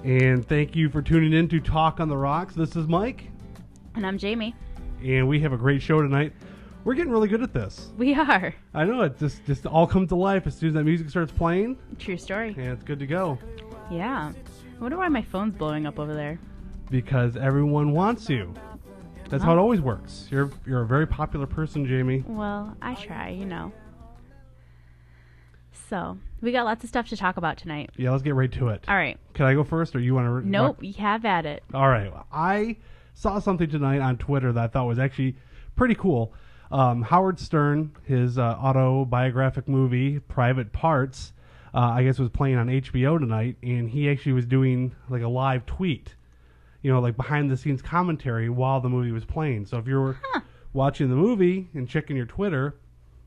And thank you for tuning in to Talk on the Rocks. This is Mike. And I'm Jamie. And we have a great show tonight. We're getting really good at this. We are. I know, it just all comes to life as soon as that music starts playing. True story. And it's good to go. Yeah. I wonder why my phone's blowing up over there. Because everyone wants you. That's how it always works. You're a very popular person, Jamie. Well, I try, So, we got lots of stuff to talk about tonight. Yeah, let's get right to it. All right. Can I go first, or you want to... Nope, you have at it. All right. Well, I saw something tonight on Twitter that I thought was actually pretty cool. Howard Stern, his autobiographic movie, Private Parts, I guess was playing on HBO tonight, and he actually was doing like a live tweet, like behind-the-scenes commentary while the movie was playing. So if you were watching the movie and checking your Twitter,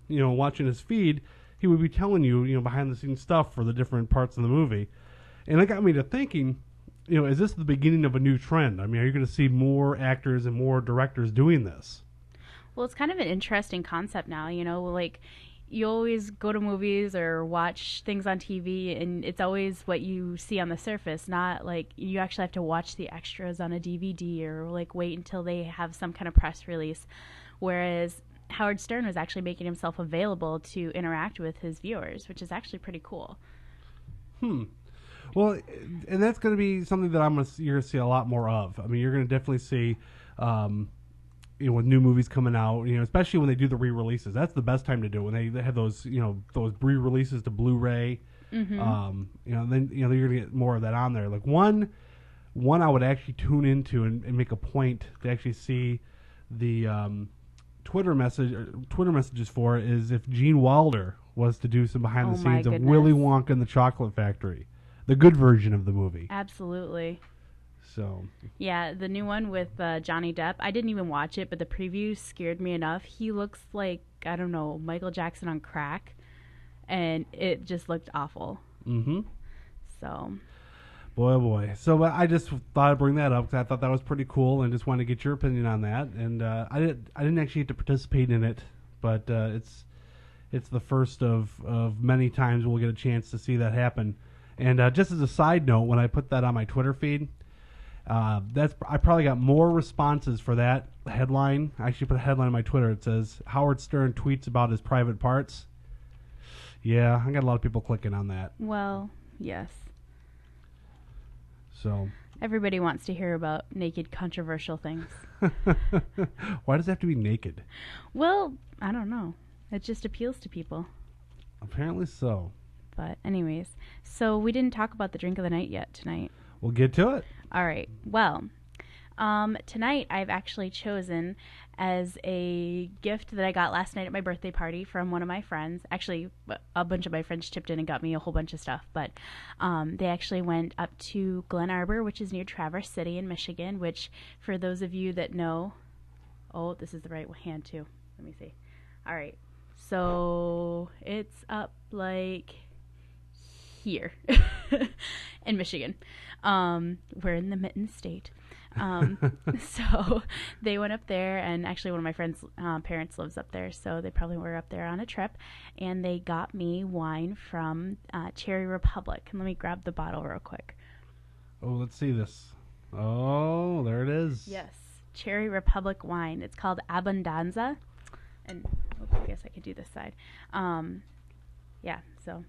watching his feed, he would be telling you, behind-the-scenes stuff for the different parts of the movie. And it got me to thinking, is this the beginning of a new trend? I mean, are you going to see more actors and more directors doing this? Well, it's kind of an interesting concept now, like you always go to movies or watch things on TV and it's always what you see on the surface, not like you actually have to watch the extras on a DVD or like wait until they have some kind of press release. Whereas Howard Stern was actually making himself available to interact with his viewers, which is actually pretty cool. Well, and that's going to be something that you're going to see a lot more of. I mean, you're going to definitely see, with new movies coming out, especially when they do the re-releases. That's the best time to do it, when they have those, those re-releases to Blu-ray. Then you're going to get more of that on there. Like one I would actually tune into and make a point to actually see the Twitter messages for is if Gene Wilder was to do some behind the scenes of Willy Wonka and the Chocolate Factory, the good version of the movie. Absolutely. So yeah, the new one with Johnny Depp, I didn't even watch it, but the preview scared me enough. He looks like, I don't know, Michael Jackson on crack, and it just looked awful. So boy, oh boy. So I just thought I'd bring that up because I thought that was pretty cool and just wanted to get your opinion on that. And I didn't actually get to participate in it, but it's the first of many times we'll get a chance to see that happen. And just as a side note, when I put that on my Twitter feed, I probably got more responses for that headline. I actually put a headline on my Twitter. It says, Howard Stern tweets about his private parts. Yeah, I got a lot of people clicking on that. Well, yes. So everybody wants to hear about naked, controversial things. Why does it have to be naked? Well, I don't know. It just appeals to people. Apparently so. But anyways, so we didn't talk about the drink of the night yet tonight. We'll get to it. All right. Well, tonight I've actually chosen as a gift that I got last night at my birthday party from one of my friends. Actually, a bunch of my friends chipped in and got me a whole bunch of stuff. But they actually went up to Glen Arbor, which is near Traverse City in Michigan, which for those of you that know... Oh, this is the right hand, too. Let me see. All right. So it's up like... here in Michigan. We're in the Mitten State. So they went up there, and actually one of my friend's parents lives up there, so they probably were up there on a trip, and they got me wine from Cherry Republic. And let me grab the bottle real quick. Oh, let's see this. Oh, there it is. Yes, Cherry Republic wine. It's called Abundanza. And I guess I could do this side. Yeah, so...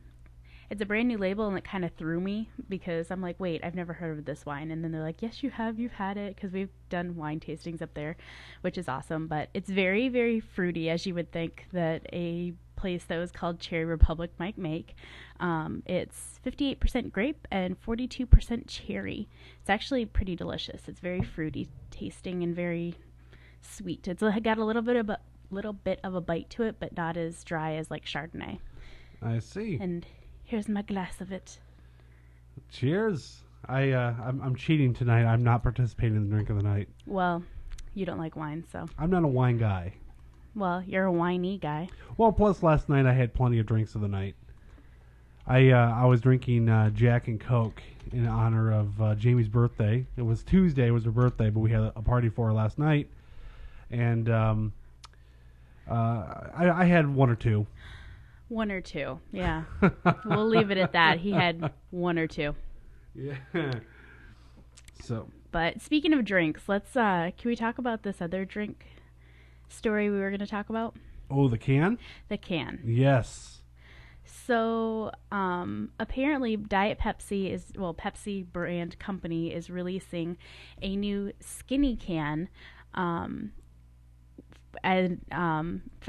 it's a brand new label, and it kind of threw me because I'm like, wait, I've never heard of this wine. And then they're like, yes, you have. You've had it, because we've done wine tastings up there, which is awesome. But it's very, very fruity, as you would think that a place that was called Cherry Republic might make. It's 58% grape and 42% cherry. It's actually pretty delicious. It's very fruity tasting and very sweet. It's got a little bit of a bite to it, but not as dry as like Chardonnay. I see. And here's my glass of it. Cheers. I'm cheating tonight. I'm not participating in the drink of the night. Well, you don't like wine, so. I'm not a wine guy. Well, you're a winey guy. Well, plus last night I had plenty of drinks of the night. I was drinking Jack and Coke in honor of Jamie's birthday. It was Tuesday, it was her birthday, but we had a party for her last night. And I had one or two. One or two, yeah. We'll leave it at that. He had one or two. Yeah. So, But speaking of drinks, let's can we talk about this other drink story we were going to talk about? oh, the can? The can. Yes. So, apparently Diet Pepsi Pepsi brand company is releasing a new skinny can for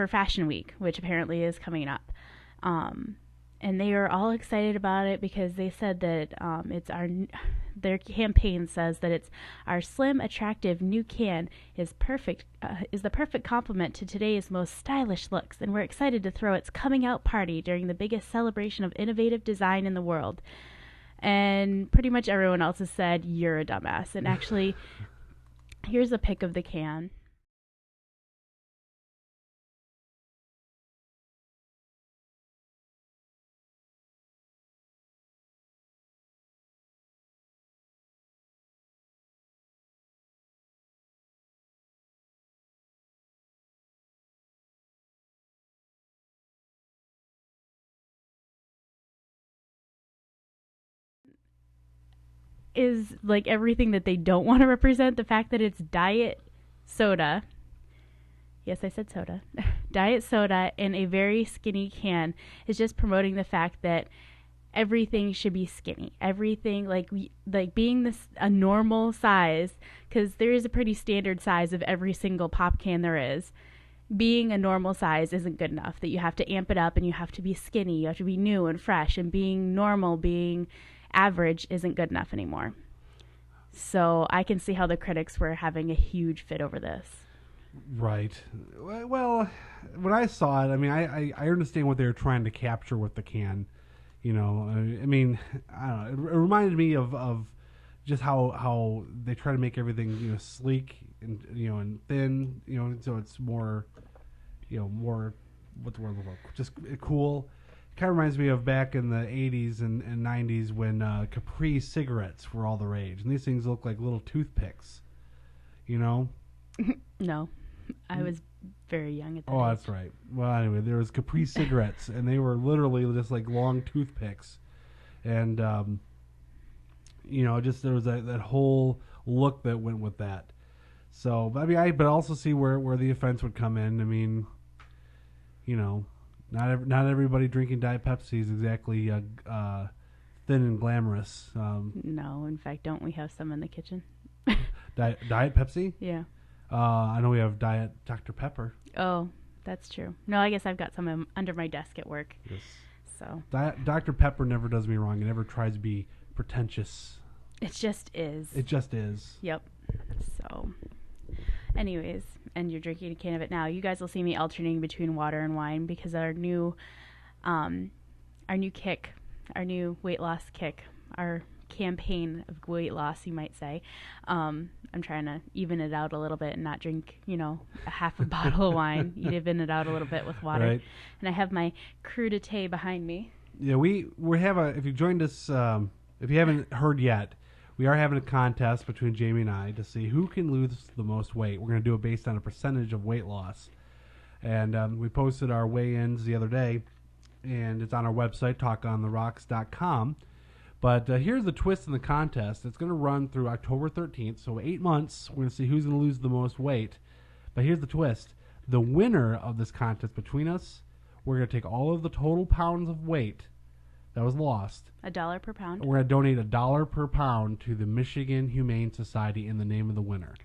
Fashion Week, which apparently is coming up. And they are all excited about it because they said that their campaign says that it's our slim, attractive new can is the perfect complement to today's most stylish looks, and we're excited to throw its coming out party during the biggest celebration of innovative design in the world. And pretty much everyone else has said you're a dumbass. And actually, here's a pic of the can. Is like everything that they don't want to represent. The fact that it's diet soda. Yes, I said soda. Diet soda in a very skinny can is just promoting the fact that everything should be skinny. Everything like being a normal size, because there is a pretty standard size of every single pop can there is. Being a normal size isn't good enough. That you have to amp it up and you have to be skinny. You have to be new and fresh, and being normal, being average isn't good enough anymore. So I can see how the critics were having a huge fit over this. Right. Well, when I saw it, I mean, I understand what they were trying to capture with the can. You know, I mean, I don't know. It reminded me of just how they try to make everything, sleek and, and thin, so it's more, what's the word? Just cool. Kind of reminds me of back in the 80s and 90s when Capri cigarettes were all the rage. And these things look like little toothpicks, No, I was very young at that Oh, age. that's right. Well, anyway, there was Capri cigarettes, and they were literally just like long toothpicks. And, just there was that whole look that went with that. So, but also see where the offense would come in. I mean, not everybody drinking Diet Pepsi is exactly thin and glamorous. No, in fact, don't we have some in the kitchen? Diet Pepsi? Yeah. I know we have Diet Dr. Pepper. Oh, that's true. No, I guess I've got some under my desk at work. Yes. So. Dr. Pepper never does me wrong. It never tries to be pretentious. It just is. It just is. Yep. So, anyways, and you're drinking a can of it now. You guys will see me alternating between water and wine because our new kick, our new weight loss kick, our campaign of weight loss, you might say. I'm trying to even it out a little bit and not drink, a half a bottle of wine. Even it out a little bit with water. Right. And I have my crudité behind me. Yeah, we have if you joined us, if you haven't heard yet, we are having a contest between Jamie and I to see who can lose the most weight. We're going to do it based on a percentage of weight loss. And we posted our weigh-ins the other day, and it's on our website, talkontherocks.com. But here's the twist in the contest. It's going to run through October 13th, so 8 months. We're going to see who's going to lose the most weight. But here's the twist. The winner of this contest between us, we're going to take all of the total pounds of weight that was lost. $1 per pound. We're going to donate $1 per pound to the Michigan Humane Society in the name of the winner.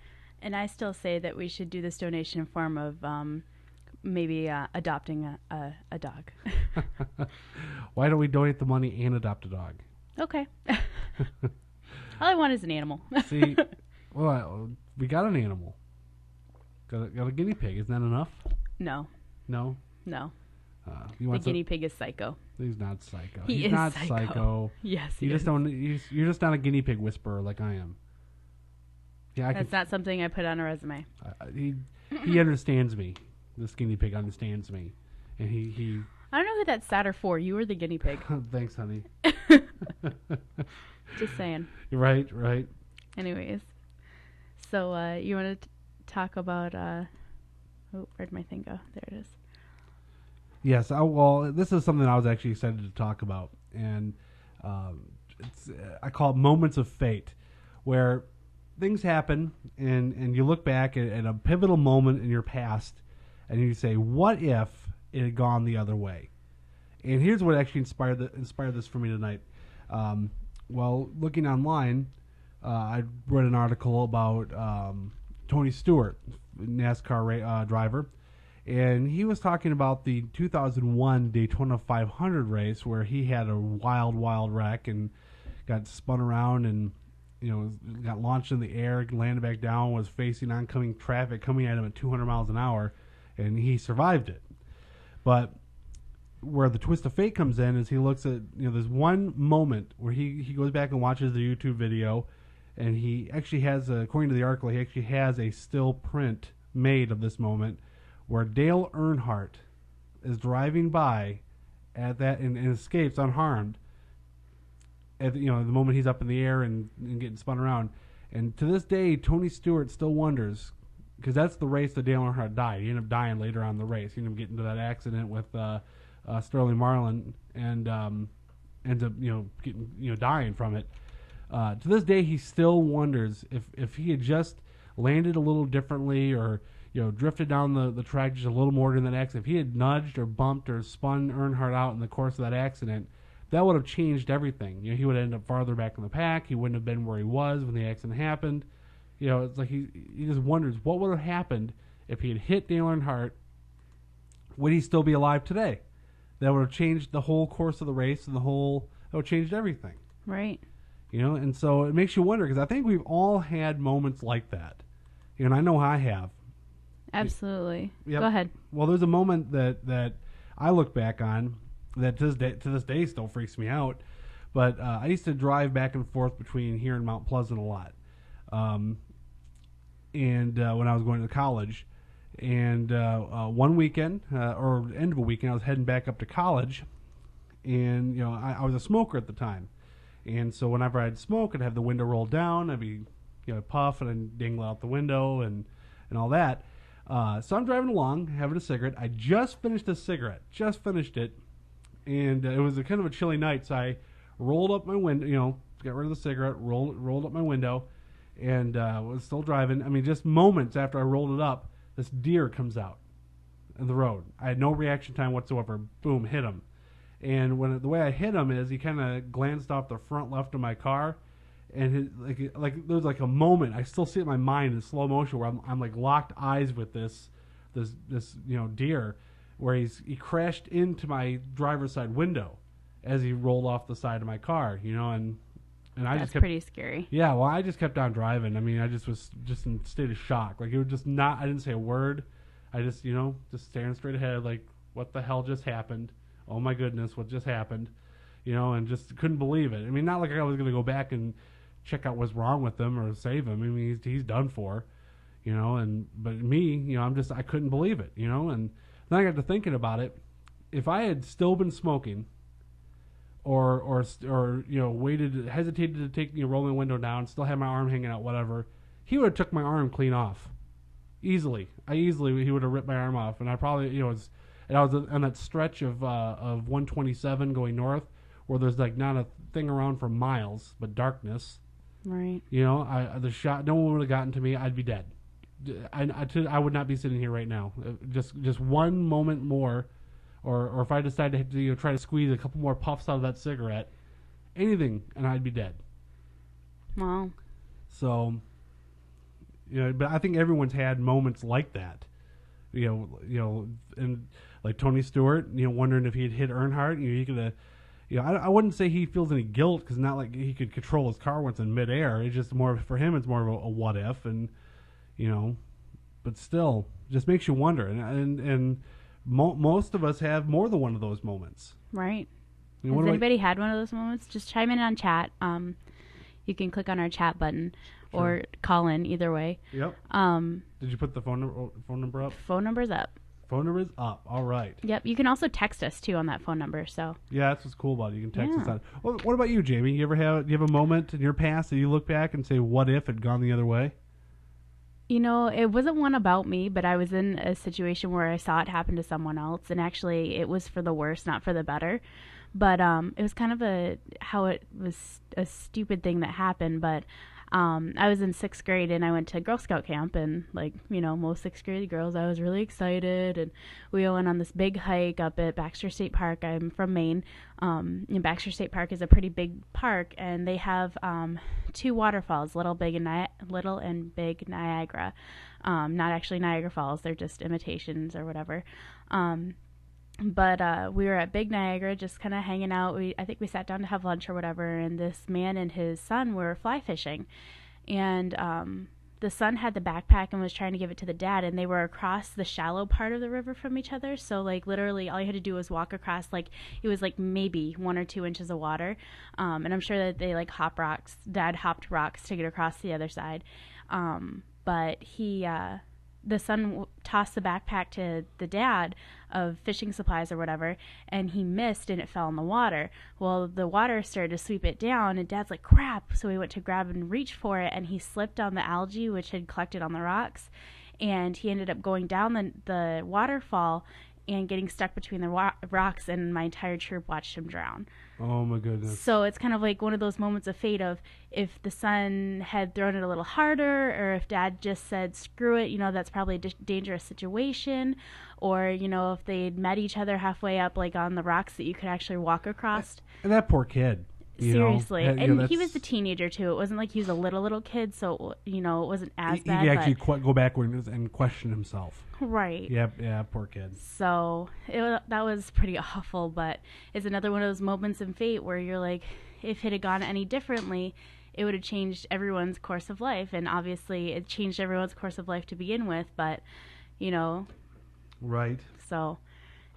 And I still say that we should do this donation in form of maybe adopting a dog. Why don't we donate the money and adopt a dog? Okay. All I want is an animal. See, well, we got an animal. Got a guinea pig. Isn't that enough? No. No? No. The guinea pig is psycho. He's not psycho. He's He's not psycho. Yes, he is. You're just not a guinea pig whisperer like I am. Yeah, That's not something I put on a resume. He understands me. This guinea pig understands me, and he. I don't know who that's sadder for. You or the guinea pig. Thanks, honey. Just saying. Right. Anyways, so you want to talk about? Where'd my thing go? There it is. Yes. Well, this is something I was actually excited to talk about, and I call it moments of fate, where things happen, and you look back at a pivotal moment in your past, and you say, what if it had gone the other way? And here's what actually inspired this for me tonight. Well, looking online, I read an article about Tony Stewart, NASCAR driver, and he was talking about the 2001 Daytona 500 race where he had a wild wreck and got spun around and got launched in the air, landed back down, was facing oncoming traffic coming at him at 200 miles an hour, and he survived it. But where the twist of fate comes in is he looks at, there's one moment where he goes back and watches the YouTube video, and he actually has, according to the article, he actually has a still print made of this moment where Dale Earnhardt is driving by at that and escapes unharmed at the moment he's up in the air and getting spun around. And to this day, Tony Stewart still wonders, because that's the race that Dale Earnhardt died. He ended up dying later on in the race. He ended up getting into that accident with Sterling Marlin and ends up getting dying from it. To this day, he still wonders if he had just landed a little differently or drifted down the track just a little more during that accident. If he had nudged or bumped or spun Earnhardt out in the course of that accident, that would have changed everything. He would have ended up farther back in the pack. He wouldn't have been where he was when the accident happened. It's like he just wonders what would have happened if he had hit Dale Earnhardt. Would he still be alive today? That would have changed the whole course of the race and that would have changed everything. Right. And so it makes you wonder, because I think we've all had moments like that. And I know I have. Absolutely. Yep. Go ahead. Well, there's a moment that I look back on that to this day still freaks me out. But I used to drive back and forth between here and Mount Pleasant a lot. And when I was going to college. And one weekend, or end of a weekend, I was heading back up to college. And, I was a smoker at the time. And so whenever I'd smoke, I'd have the window rolled down. I'd be, puff and then dingle out the window and all that. So I'm driving along, having a cigarette. I just finished a cigarette. Just finished it. And it was a kind of a chilly night, so I rolled up my window, got rid of the cigarette, rolled up my window, and was still driving. I mean, just moments after I rolled it up, this deer comes out in the road. I had no reaction time whatsoever. Boom, hit him. And the way I hit him is he kind of glanced off the front left of my car, and like there was like a moment. I still see it in my mind in slow motion where I'm like locked eyes with this deer, where he crashed into my driver's side window as he rolled off the side of my car, and I That's just kept, pretty scary. Yeah, well, I just kept on driving. I mean, I just was just in a state of shock. Like, it was just not, I didn't say a word. I just, just staring straight ahead, like, what the hell just happened? Oh my goodness, what just happened? And just couldn't believe it. I mean, not like I was going to go back and check out what's wrong with him or save him. I mean, he's done for, but me, I couldn't believe it, and then I got to thinking about it. If I had still been smoking, or hesitated to take roll my window down, still had my arm hanging out, whatever, he would have took my arm clean off, easily. He would have ripped my arm off, and I probably I was on that stretch of 127 going north, where there's like not a thing around for miles but darkness. Right. The shot, no one would have gotten to me. I'd be dead. I would not be sitting here right now. Just one moment more, or if I decided to try to squeeze a couple more puffs out of that cigarette, anything, and I'd be dead. Wow. So, but I think everyone's had moments like that. And like Tony Stewart, wondering if he'd hit Earnhardt. He could have. I wouldn't say he feels any guilt, because not like he could control his car once in midair. It's just more for him. It's more of a what if, and but still, just makes you wonder. And most of us have more than one of those moments. Right. Has anybody had one of those moments? Just chime in on chat. You can click on our chat button, or call in. Either way. Yep. Did you put the phone number up? Phone number's up. Phone number is up. All right. Yep. You can also text us too on that phone number. So. Yeah, that's what's cool about it. You can text us on. Well, what about you, Jamie? Do you have a moment in your past that you look back and say, "What if it had gone the other way"? It wasn't one about me, but I was in a situation where I saw it happen to someone else, and actually it was for the worse, not for the better. But it was kind of how it was a stupid thing that happened, but I was in 6th grade and I went to Girl Scout camp, and like, most 6th grade girls, I was really excited, and we went on this big hike up at Baxter State Park. I'm from Maine. And Baxter State Park is a pretty big park, and they have 2 waterfalls, Little and Big Niagara. Not actually Niagara Falls; they're just imitations or whatever. But we were at Big Niagara just kind of hanging out. I think we sat down to have lunch or whatever, and this man and his son were fly fishing. And the son had the backpack and was trying to give it to the dad, and they were across the shallow part of the river from each other. So, like, literally all you had to do was walk across, like, it was, like, maybe 1 or 2 inches of water. And I'm sure that they, like, Dad hopped rocks to get across the other side. But the son tossed the backpack to the dad of fishing supplies or whatever, and he missed and it fell in the water. Well, the water started to sweep it down, and dad's like, crap. So he went to grab and reach for it, and he slipped on the algae which had collected on the rocks, and he ended up going down the waterfall and getting stuck between the rocks, and my entire troop watched him drown. Oh my goodness. So it's kind of like one of those moments of fate of, if the son had thrown it a little harder, or if dad just said, screw it, that's probably a dangerous situation. Or, if they'd met each other halfway up, like on the rocks that you could actually walk across. And that poor kid. Seriously. And he was a teenager, too. It wasn't like he was a little kid, so, it wasn't as bad. He actually go backward and question himself. Right. Yeah, poor kid. So that was pretty awful, but it's another one of those moments in fate where you're like, if it had gone any differently, it would have changed everyone's course of life. And obviously it changed everyone's course of life to begin with, but, Right. So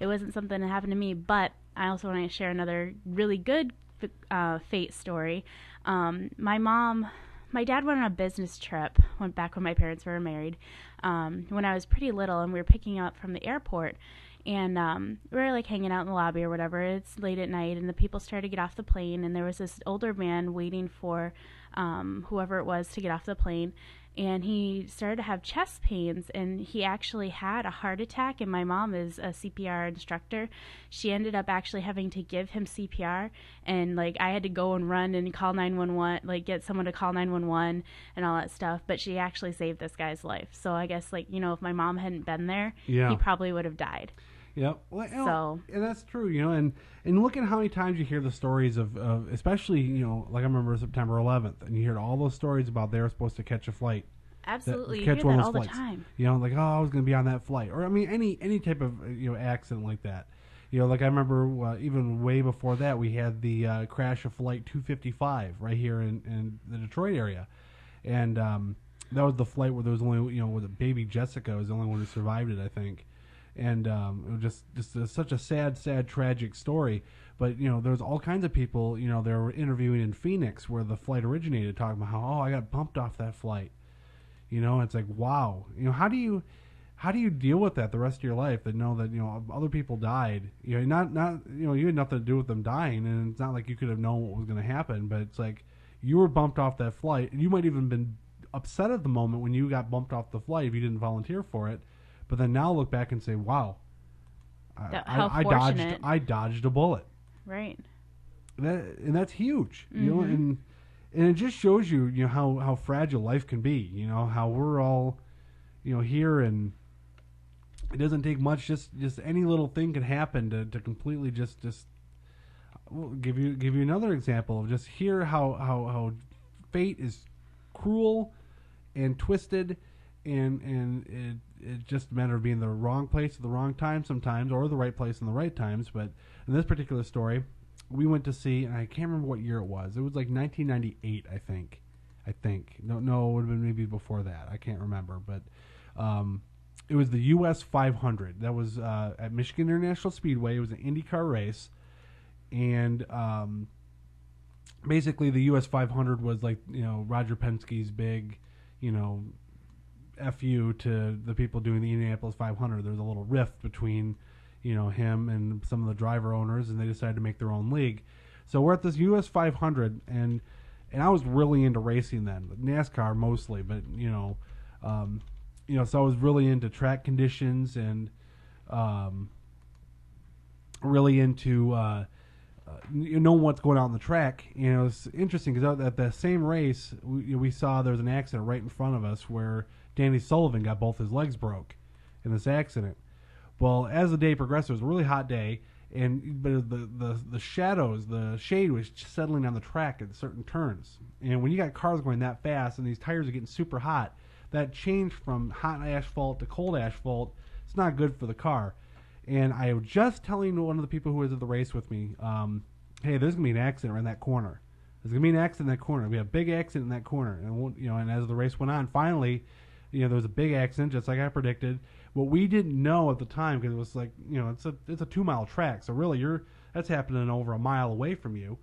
it wasn't something that happened to me, but I also want to share another really good fate story. My dad went on a business trip, went back when my parents were married, when I was pretty little, and we were picking up from the airport, and we were like hanging out in the lobby or whatever. It's late at night, and the people started to get off the plane, and there was this older man waiting for whoever it was to get off the plane, and he started to have chest pains, and he actually had a heart attack. And my mom is a CPR instructor. She ended up actually having to give him CPR, and like I had to go and run and call 911, like get someone to call 911 and all that stuff. But she actually saved this guy's life. So I guess, like, if my mom hadn't been there, he probably would have died. Yep. Well, and that's true, and look at how many times you hear the stories of especially, like I remember September 11th, and you hear all those stories about they were supposed to catch a flight. Absolutely. You hear that all the time. Like, oh, I was going to be on that flight. Or, I mean, any type of, accident like that. Like I remember even way before that, we had the crash of Flight 255 right here in the Detroit area. And that was the flight where there was only, where the baby Jessica was the only one who survived it, I think. And it was just such a sad, tragic story. But, there's all kinds of people, they were interviewing in Phoenix where the flight originated, talking about how, I got bumped off that flight. It's like, wow. How do you deal with that the rest of your life, that know that, other people died? Not you had nothing to do with them dying, and it's not like you could have known what was going to happen, but it's like you were bumped off that flight, and you might even been upset at the moment when you got bumped off the flight if you didn't volunteer for it. But then now look back and say, "Wow, I dodged a bullet." Right. And that's huge, and it just shows you, how fragile life can be. How we're all, here, and it doesn't take much. Just any little thing can happen to completely just. We'll give you another example of just here how fate is cruel and twisted, and it's just a matter of being in the wrong place at the wrong time sometimes, or the right place in the right times. But in this particular story, we went to see, and I can't remember what year it was. It was like 1998, I think. No, it would have been maybe before that. I can't remember. But it was the US 500. That was at Michigan International Speedway. It was an IndyCar race. And basically the US 500 was like, Roger Penske's big, FU to the people doing the Indianapolis 500. There was a little rift between, him and some of the driver owners, and they decided to make their own league. So we're at this US 500, and I was really into racing then, NASCAR mostly, but so I was really into track conditions and really into you know what's going on the track. You know, it's interesting because at the same race, we saw there was an accident right in front of us where Danny Sullivan got both his legs broke in this accident. Well, as the day progressed, it was a really hot day, but the shadows, the shade was settling on the track at certain turns. And when you got cars going that fast and these tires are getting super hot, that change from hot asphalt to cold asphalt, it's not good for the car. And I was just telling one of the people who was at the race with me, hey, there's gonna be an accident right in that corner. There's gonna be an accident in that corner. We have a big accident in that corner. And and as the race went on, finally, there was a big accident, just like I predicted. What we didn't know at the time, because it was like, it's a 2-mile track, so really that's happening over a mile away from you.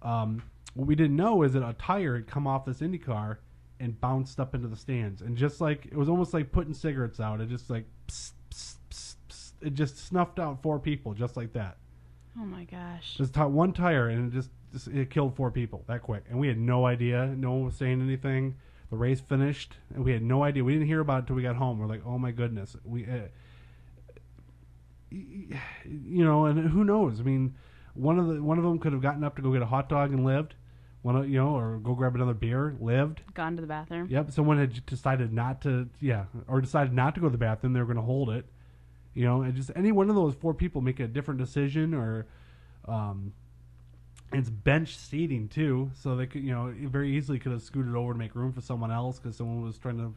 What we didn't know is that a tire had come off this Indy car and bounced up into the stands, and just like it was almost like putting cigarettes out. It just like psst, psst, psst, psst. It just snuffed out 4 people just like that. Oh my gosh! Just one tire, and it killed 4 people that quick, and we had no idea. No one was saying anything. The race finished, and we had no idea. We didn't hear about it until we got home. We're like, oh my goodness. And who knows? I mean, one of them could have gotten up to go get a hot dog and lived. Or go grab another beer, lived. Gone to the bathroom. Yep. Someone had decided not to, decided not to go to the bathroom. They were going to hold it. And just any one of those 4 people make a different decision, or, it's bench seating too, so they could, very easily could have scooted over to make room for someone else because someone was trying to,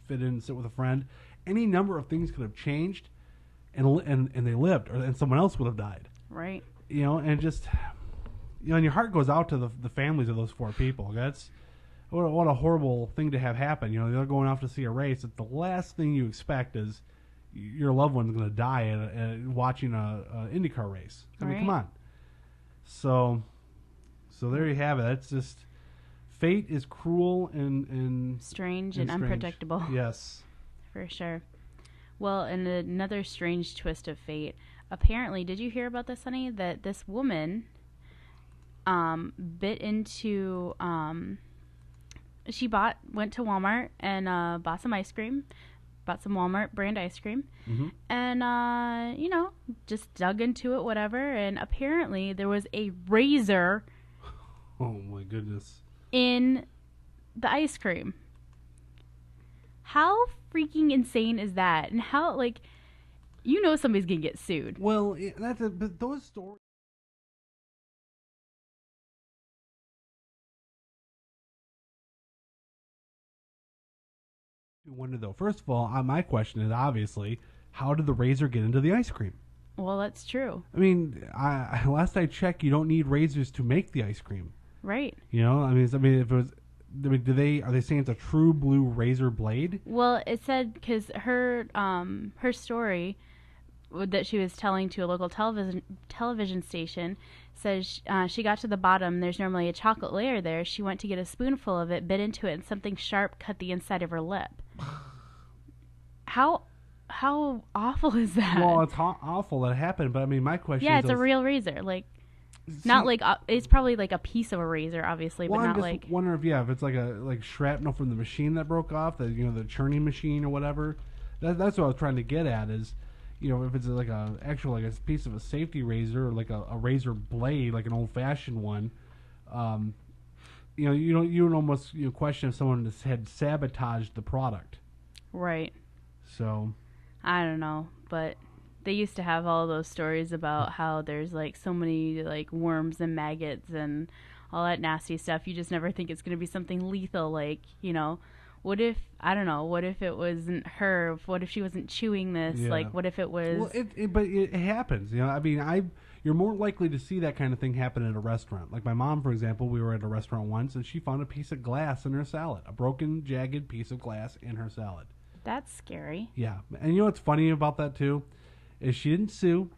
fit in and sit with a friend. Any number of things could have changed, and they lived, and someone else would have died. Right. And just, and your heart goes out to the families of those 4 people. That's what a horrible thing to have happen. They're going off to see a race. The last thing you expect is your loved one's going to die at watching a IndyCar race. I mean, come on. So there you have it. That's just, fate is cruel and strange and unpredictable. Yes, for sure. Well, and another strange twist of fate. Apparently, did you hear about this, honey? That this woman bit into she went to Walmart and bought some ice cream. Bought some Walmart brand ice cream, and just dug into it, whatever. And apparently there was a razor. Oh my goodness! In the ice cream. How freaking insane is that? And how, somebody's gonna get sued. Well, but those stories. Wonder though. First of all, my question is obviously, how did the razor get into the ice cream? Well, that's true. I mean, last I checked, you don't need razors to make the ice cream. Right. If it was, are they saying it's a true blue razor blade? Well, it said because her story that she was telling to a local television station says she got to the bottom. There's normally a chocolate layer there. She went to get a spoonful of it, bit into it, and something sharp cut the inside of her lip. How awful is that? Well, it's awful that happened, but I mean, my question is... Yeah, it's a real razor. It's probably like a piece of a razor, obviously, but not like... I wonder if it's like shrapnel from the machine that broke off, the churning machine or whatever. That's what I was trying to get at is, if it's like a piece of a safety razor or like a razor blade, like an old-fashioned one, you would almost question if someone had sabotaged the product. Right. So, I don't know, but they used to have all those stories about how there's so many worms and maggots and all that nasty stuff. You just never think it's going to be something lethal, what if it wasn't her? What if she wasn't chewing this? Yeah. What if it was... Well, but it happens. You're more likely to see that kind of thing happen at a restaurant. Like my mom, for example, we were at a restaurant once, and she found a piece of glass in her salad. A broken, jagged piece of glass in her salad. That's scary. Yeah. And what's funny about that, too, is she didn't sue.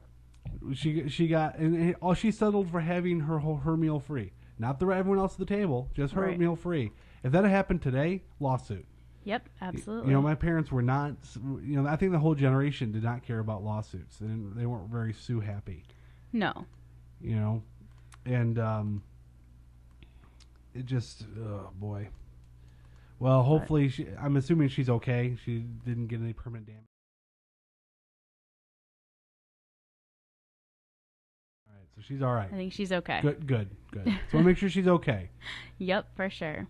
She got... And all she settled for having her meal free. Not everyone else at the table, just her meal free. If that had happened today, lawsuit. Yep, absolutely. My parents were not... I think the whole generation did not care about lawsuits. They weren't very sue happy. No. And it just, oh boy. Well, hopefully, I'm assuming she's okay. She didn't get any permanent damage. All right, So she's all right. I think she's okay. Good. So I want to make sure she's okay. Yep, for sure.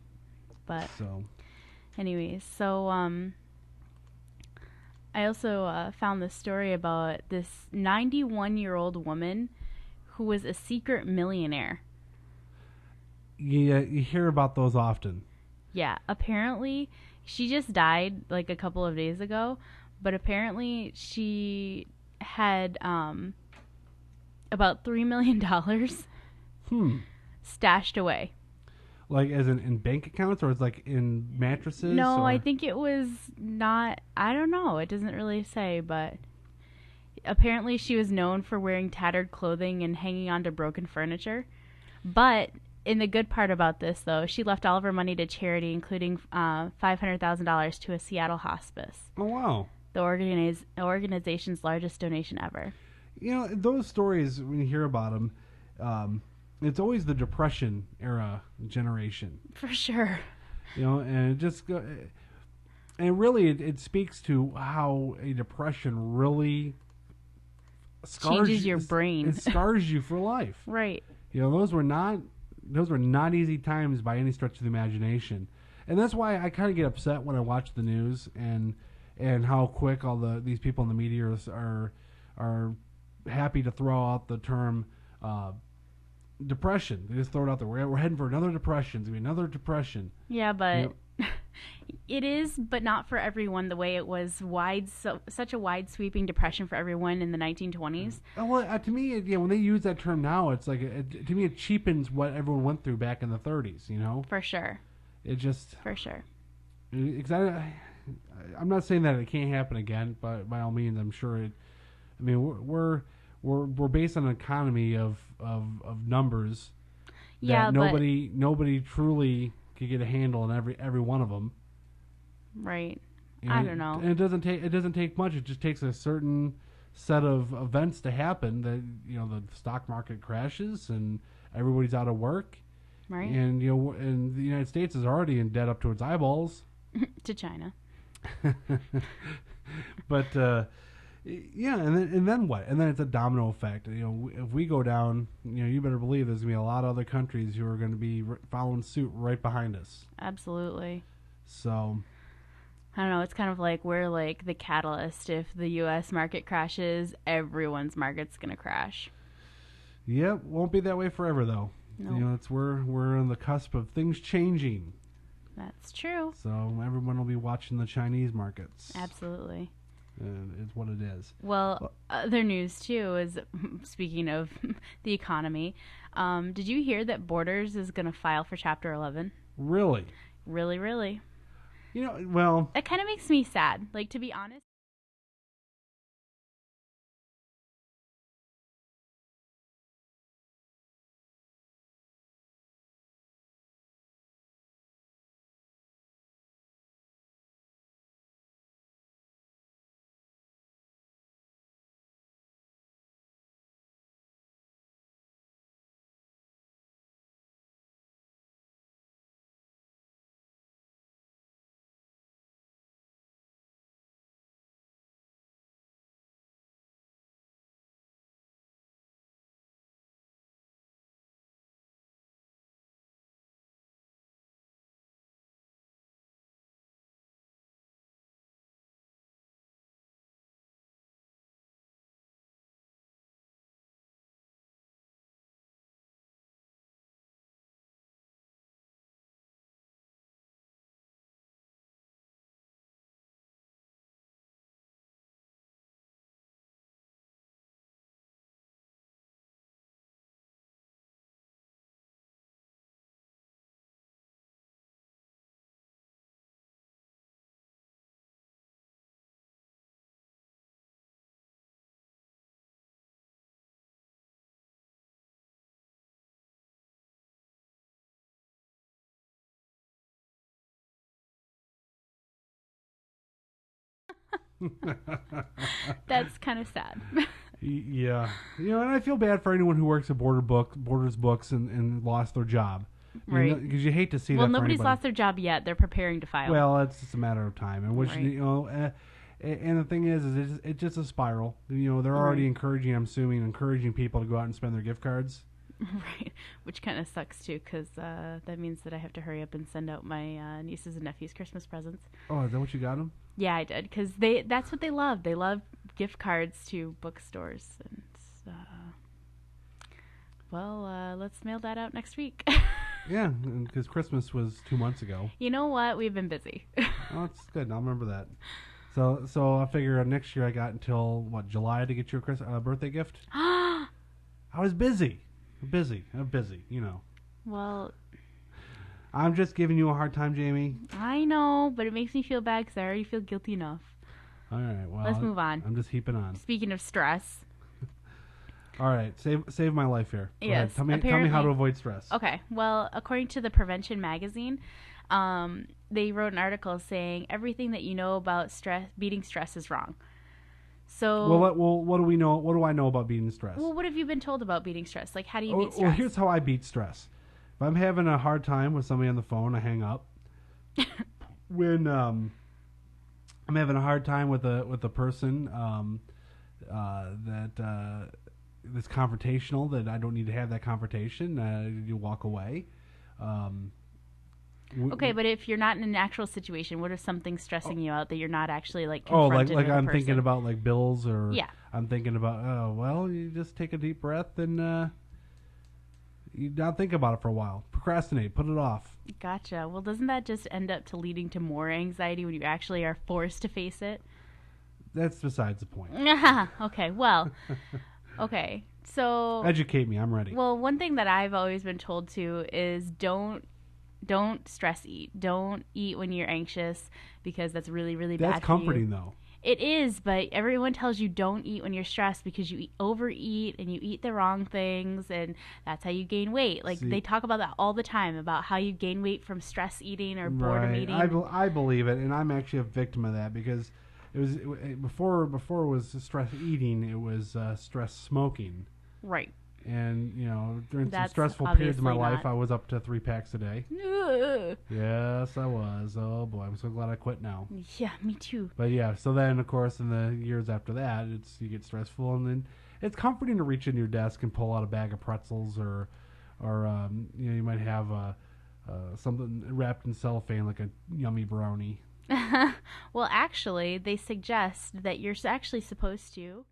But So, anyways, so I also found this story about this 91-year-old woman who was a secret millionaire. yeah, you hear about those often. Yeah, apparently she just died like a couple of days ago, but apparently she had about $3 million stashed away. Like as in bank accounts, or it's like in mattresses? No, or? I think it was not. I don't know. It doesn't really say, but apparently she was known for wearing tattered clothing and hanging onto broken furniture. But in the good part about this, though, she left all of her money to charity, including $500,000 to a Seattle hospice. Oh, wow. The organization's largest donation ever. You know, those stories, when you hear about them, it's always the Depression era generation. For sure. You know, and it speaks to how a depression really changes your brain. It scars you for life. Right. You know, those were not easy times by any stretch of the imagination. And that's why I kind of get upset when I watch the news and how quick all these people in the media are happy to throw out the term depression. They just throw it out there. We're heading for another depression. It's going to be another depression. Yeah, but it is, but not for everyone the way it was such a wide sweeping depression for everyone in the 1920s. Well, to me, when they use that term now, it's like, to me, it cheapens what everyone went through back in the 30s, you know? For sure. It just... For sure. I'm not saying that it can't happen again, but by all means, I'm sure it... I mean, we're based on an economy of numbers that nobody truly could get a handle on every one of them. Right. And I don't know. And it doesn't take much. It just takes a certain set of events to happen that, you know, the stock market crashes and everybody's out of work. Right. And, you know, and the United States is already in debt up to its eyeballs. To China. But yeah, and then what? And then it's a domino effect. You know, if we go down, you know, you better believe there's gonna be a lot of other countries who are going to be following suit right behind us. Absolutely. So, I don't know. It's kind of like we're like the catalyst. If the U.S. market crashes, everyone's market's gonna crash. Yep, won't be that way forever though. Nope. You know, we're on the cusp of things changing. That's true. So everyone will be watching the Chinese markets. Absolutely. It's what it is. Well, other news too is, speaking of the economy, did you hear that Borders is going to file for Chapter 11? Really? Really, really. You know, well... That kind of makes me sad. Like, to be honest. That's kind of sad. Yeah. You know, and I feel bad for anyone who works at Borders Books and lost their job. Right. Because you hate to see that. Well, for nobody's anybody. lost their job yet. They're preparing to file. Well, it's just a matter of time. And which, Right. you know, And the thing is it's just a spiral. You know, they're already encouraging people to go out and spend their gift cards. Right, which kind of sucks too, because that means that I have to hurry up and send out my nieces and nephews Christmas presents. Oh, is that what you got them? Yeah, I did, because that's what they love. They love gift cards to bookstores. And let's mail that out next week. Yeah, because Christmas was 2 months ago. You know what? We've been busy. Oh, that's good. I'll remember that. So I figure next year I got until July to get you a birthday gift. I was busy. I'm busy. You know. Well, I'm just giving you a hard time, Jamie. I know, but it makes me feel bad because I already feel guilty enough. All right. Well, let's move on. I'm just heaping on. Speaking of stress. All right, save my life here. Go yes. ahead. Tell me how to avoid stress. Okay. Well, according to the Prevention magazine, they wrote an article saying everything that you know about beating stress is wrong. So what do we know? What do I know about beating stress? Well, what have you been told about beating stress? Like, how do you beat stress? Well, here's how I beat stress. If I'm having a hard time with somebody on the phone, I hang up. When I'm having a hard time with a person that's confrontational, that I don't need to have that confrontation, you walk away. Okay, but if you're not in an actual situation, what if something's stressing you out that you're not actually confronted with I'm person? thinking about bills, or yeah. I'm thinking about you just take a deep breath and you not think about it for a while. Procrastinate, put it off. Gotcha. Well, doesn't that just end up to leading to more anxiety when you actually are forced to face it? That's besides the point. Okay, well, okay. So educate me, I'm ready. Well, one thing that I've always been told to is don't stress eat. Don't eat when you're anxious because that's really, really bad for you. That's comforting, though. It is, but everyone tells you don't eat when you're stressed because you overeat and you eat the wrong things, and that's how you gain weight. They talk about that all the time, about how you gain weight from stress eating or boredom eating. I believe it, and I'm actually a victim of that because before it was stress eating, it was stress smoking. Right. And, during some stressful periods of my life, I was up to 3 packs a day. Yes, I was. Oh, boy. I'm so glad I quit now. Yeah, me too. But, yeah, so then, of course, in the years after that, you get stressful. And then it's comforting to reach into your desk and pull out a bag of pretzels or you might have something wrapped in cellophane like a yummy brownie. Well, actually, they suggest that you're actually supposed to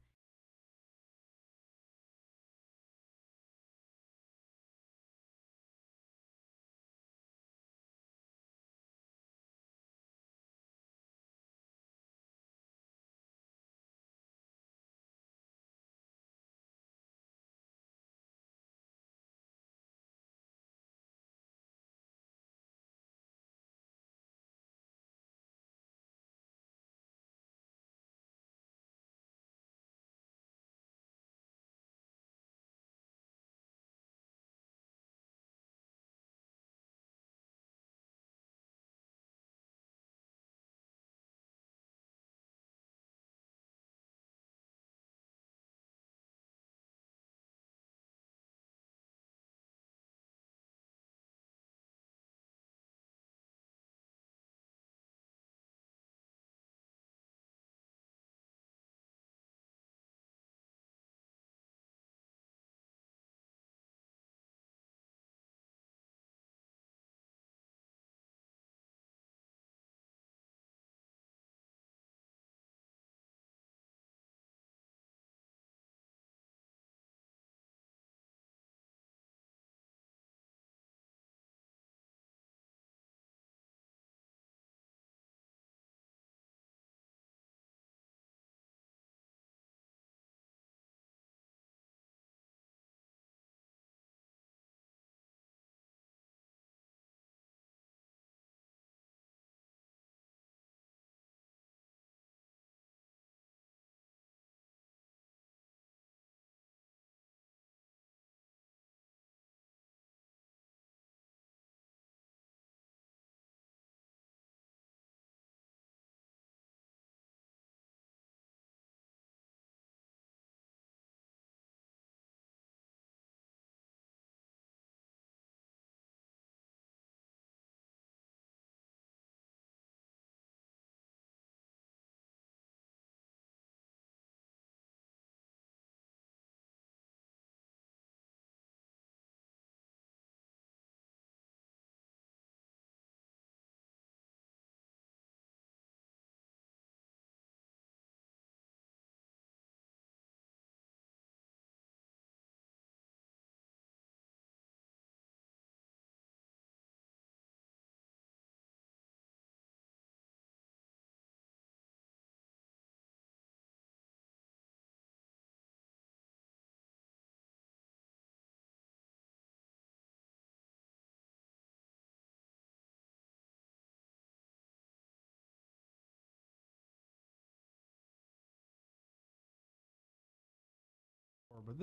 but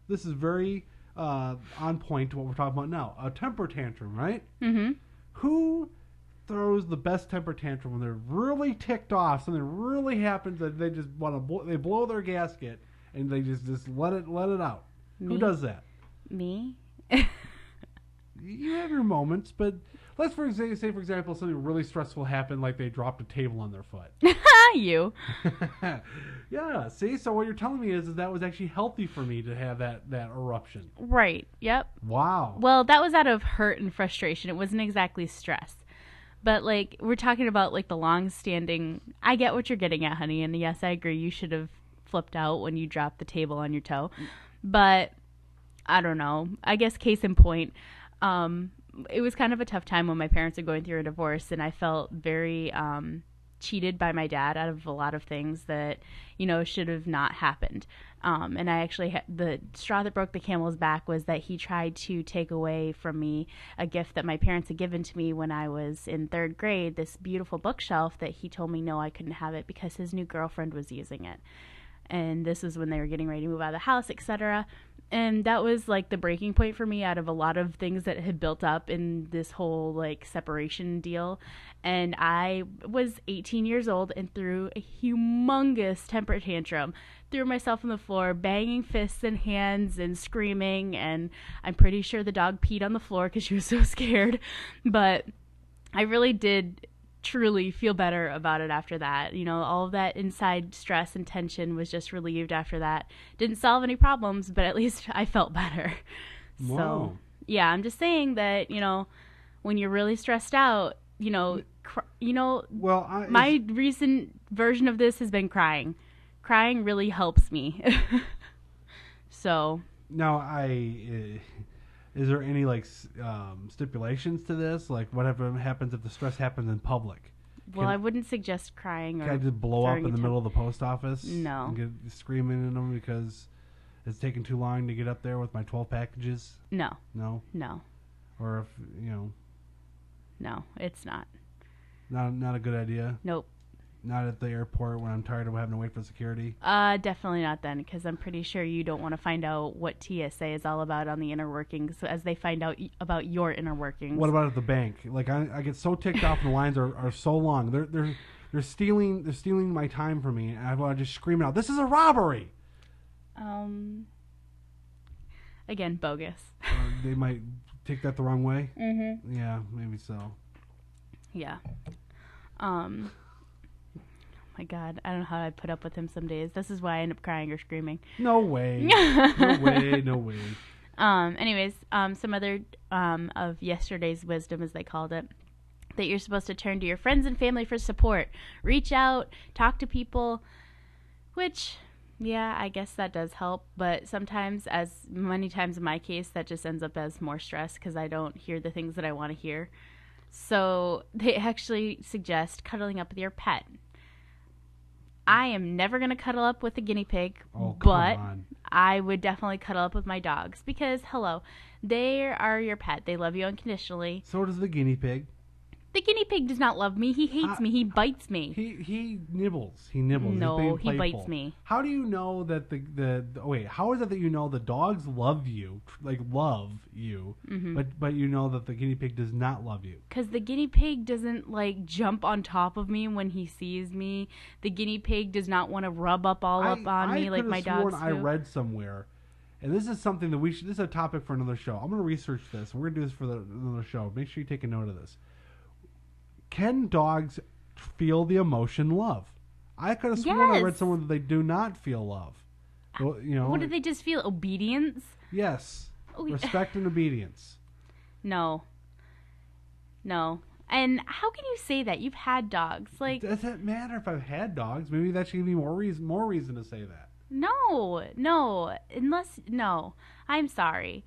this is very on point to what we're talking about now. A temper tantrum, right? Mm-hmm. Who throws the best temper tantrum when they're really ticked off? Something really happens that they just want to they blow their gasket and they just let it out. Me? Who does that? Me? You have your moments, but let's say for example something really stressful happened, like they dropped a table on their foot. You. Yeah. See, so what you're telling me is that was actually healthy for me to have that eruption. Right. Yep. Wow. Well, that was out of hurt and frustration. It wasn't exactly stress. But, like, we're talking about, like, the long-standing... I get what you're getting at, honey, and yes, I agree. You should have flipped out when you dropped the table on your toe. But, I don't know. I guess case in point, it was kind of a tough time when my parents were going through a divorce, and I felt very cheated by my dad out of a lot of things that, should have not happened. And I actually the straw that broke the camel's back was that he tried to take away from me a gift that my parents had given to me when I was in 3rd grade, this beautiful bookshelf that he told me no, I couldn't have it because his new girlfriend was using it. And this was when they were getting ready to move out of the house, etc. And that was like the breaking point for me out of a lot of things that had built up in this whole like separation deal. And I was 18 years old and threw a humongous temper tantrum, threw myself on the floor, banging fists and hands and screaming. And I'm pretty sure the dog peed on the floor because she was so scared. But I really did truly feel better about it after that. All of that inside stress and tension was just relieved after that. Didn't solve any problems, but at least I felt better. Wow. So, yeah, I'm just saying that, when you're really stressed out, my recent version of this has been crying. Crying really helps me. So. Now, is there any stipulations to this? Like, what happens if the stress happens in public? Well, I wouldn't suggest crying. Can I just blow up in the middle of the post office? No. And get screaming in them because it's taking too long to get up there with my 12 packages? No. No? No. Or if, No, it's not. Not a good idea? Nope. Not at the airport when I'm tired of having to wait for security? Definitely not then, because I'm pretty sure you don't want to find out what TSA is all about on the inner workings as they find out about your inner workings. What about at the bank? Like, I get so ticked off and the lines are so long. They're stealing my time from me, and I want to just scream out, "This is a robbery!" Again, bogus. They might take that the wrong way? Mm-hmm. Yeah, maybe so. Yeah. My God, I don't know how I'd put up with him some days. This is why I end up crying or screaming. No way. No way. Anyways, some other of yesterday's wisdom, as they called it, that you're supposed to turn to your friends and family for support. Reach out, talk to people, which, yeah, I guess that does help. But sometimes, as many times in my case, that just ends up as more stress because I don't hear the things that I want to hear. So they actually suggest cuddling up with your pet. I am never going to cuddle up with a guinea pig, but I would definitely cuddle up with my dogs because, hello, they are your pet. They love you unconditionally. So does the guinea pig. The guinea pig does not love me. He hates me. He bites me. He nibbles. He nibbles. No, he bites me. How do you know that how is it that you know the dogs love you, mm-hmm. but you know that the guinea pig does not love you? Because the guinea pig doesn't jump on top of me when he sees me. The guinea pig does not want to rub up on me like my dogs do. I read somewhere, and this is something that this is a topic for another show. I'm going to research this. We're going to do this for another show. Make sure you take a note of this. Can dogs feel the emotion love? I could have sworn I read somewhere that they do not feel love. Well, what do they just feel? Obedience? Yes. Respect and obedience. No. And how can you say that? You've had dogs. Does that matter if I've had dogs? Maybe that should give me more reason to say that. No. I'm sorry.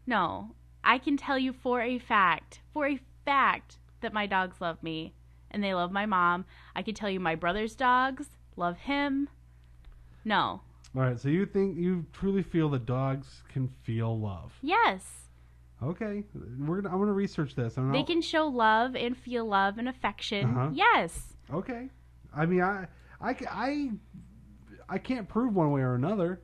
No. I can tell you for a fact, that my dogs love me and they love my mom. I can tell you my brother's dogs love him. No. All right, so you truly feel that dogs can feel love? Yes. Okay, I'm gonna research this. They can show love and feel love and affection. Uh-huh. Yes. Okay. I mean, I can't prove one way or another.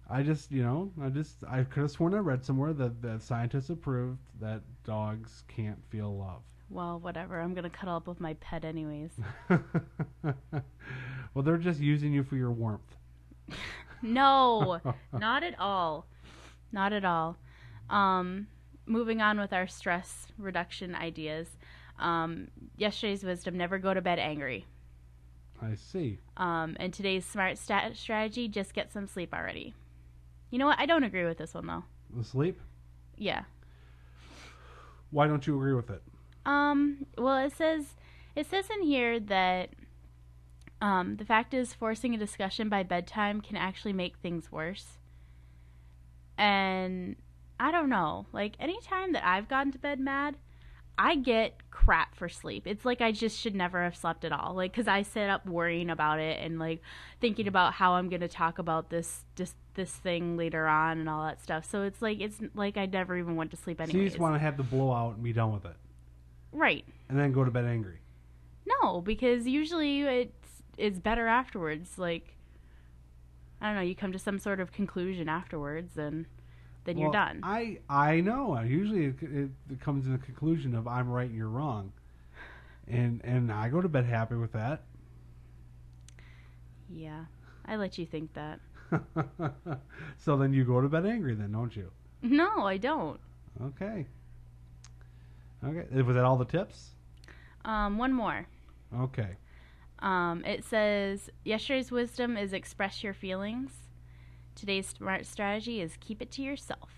I could have sworn I read somewhere that scientists have proved that dogs can't feel love. Well, whatever. I'm gonna cuddle up with my pet anyways. Well, they're just using you for your warmth. No, not at all. Not at all. Um, Moving on with our stress reduction ideas. Yesterday's wisdom: never go to bed angry. I see. And today's smart strategy: just get some sleep already. You know what? I don't agree with this one though. The sleep? Yeah. Why don't you agree with it? Well, it says in here that the fact is forcing a discussion by bedtime can actually make things worse. And I don't know. Like anytime that I've gone to bed mad, I get crap for sleep. It's like I just should never have slept at all. Like cuz I sit up worrying about it and like thinking about how I'm going to talk about this thing later on and all that stuff. So it's like I never even went to sleep anyways. So you just want to have the blowout and be done with it. Right. And then go to bed angry. No, because usually it's better afterwards. Like I don't know, you come to some sort of conclusion afterwards and then you're done. I know. Usually it comes in the conclusion of I'm right and you're wrong. And I go to bed happy with that. Yeah. I let you think that. So then you go to bed angry then, don't you? No, I don't. Okay. Okay. Was that all the tips? One more. Okay. It says, yesterday's wisdom is express your feelings. Today's smart strategy is keep it to yourself.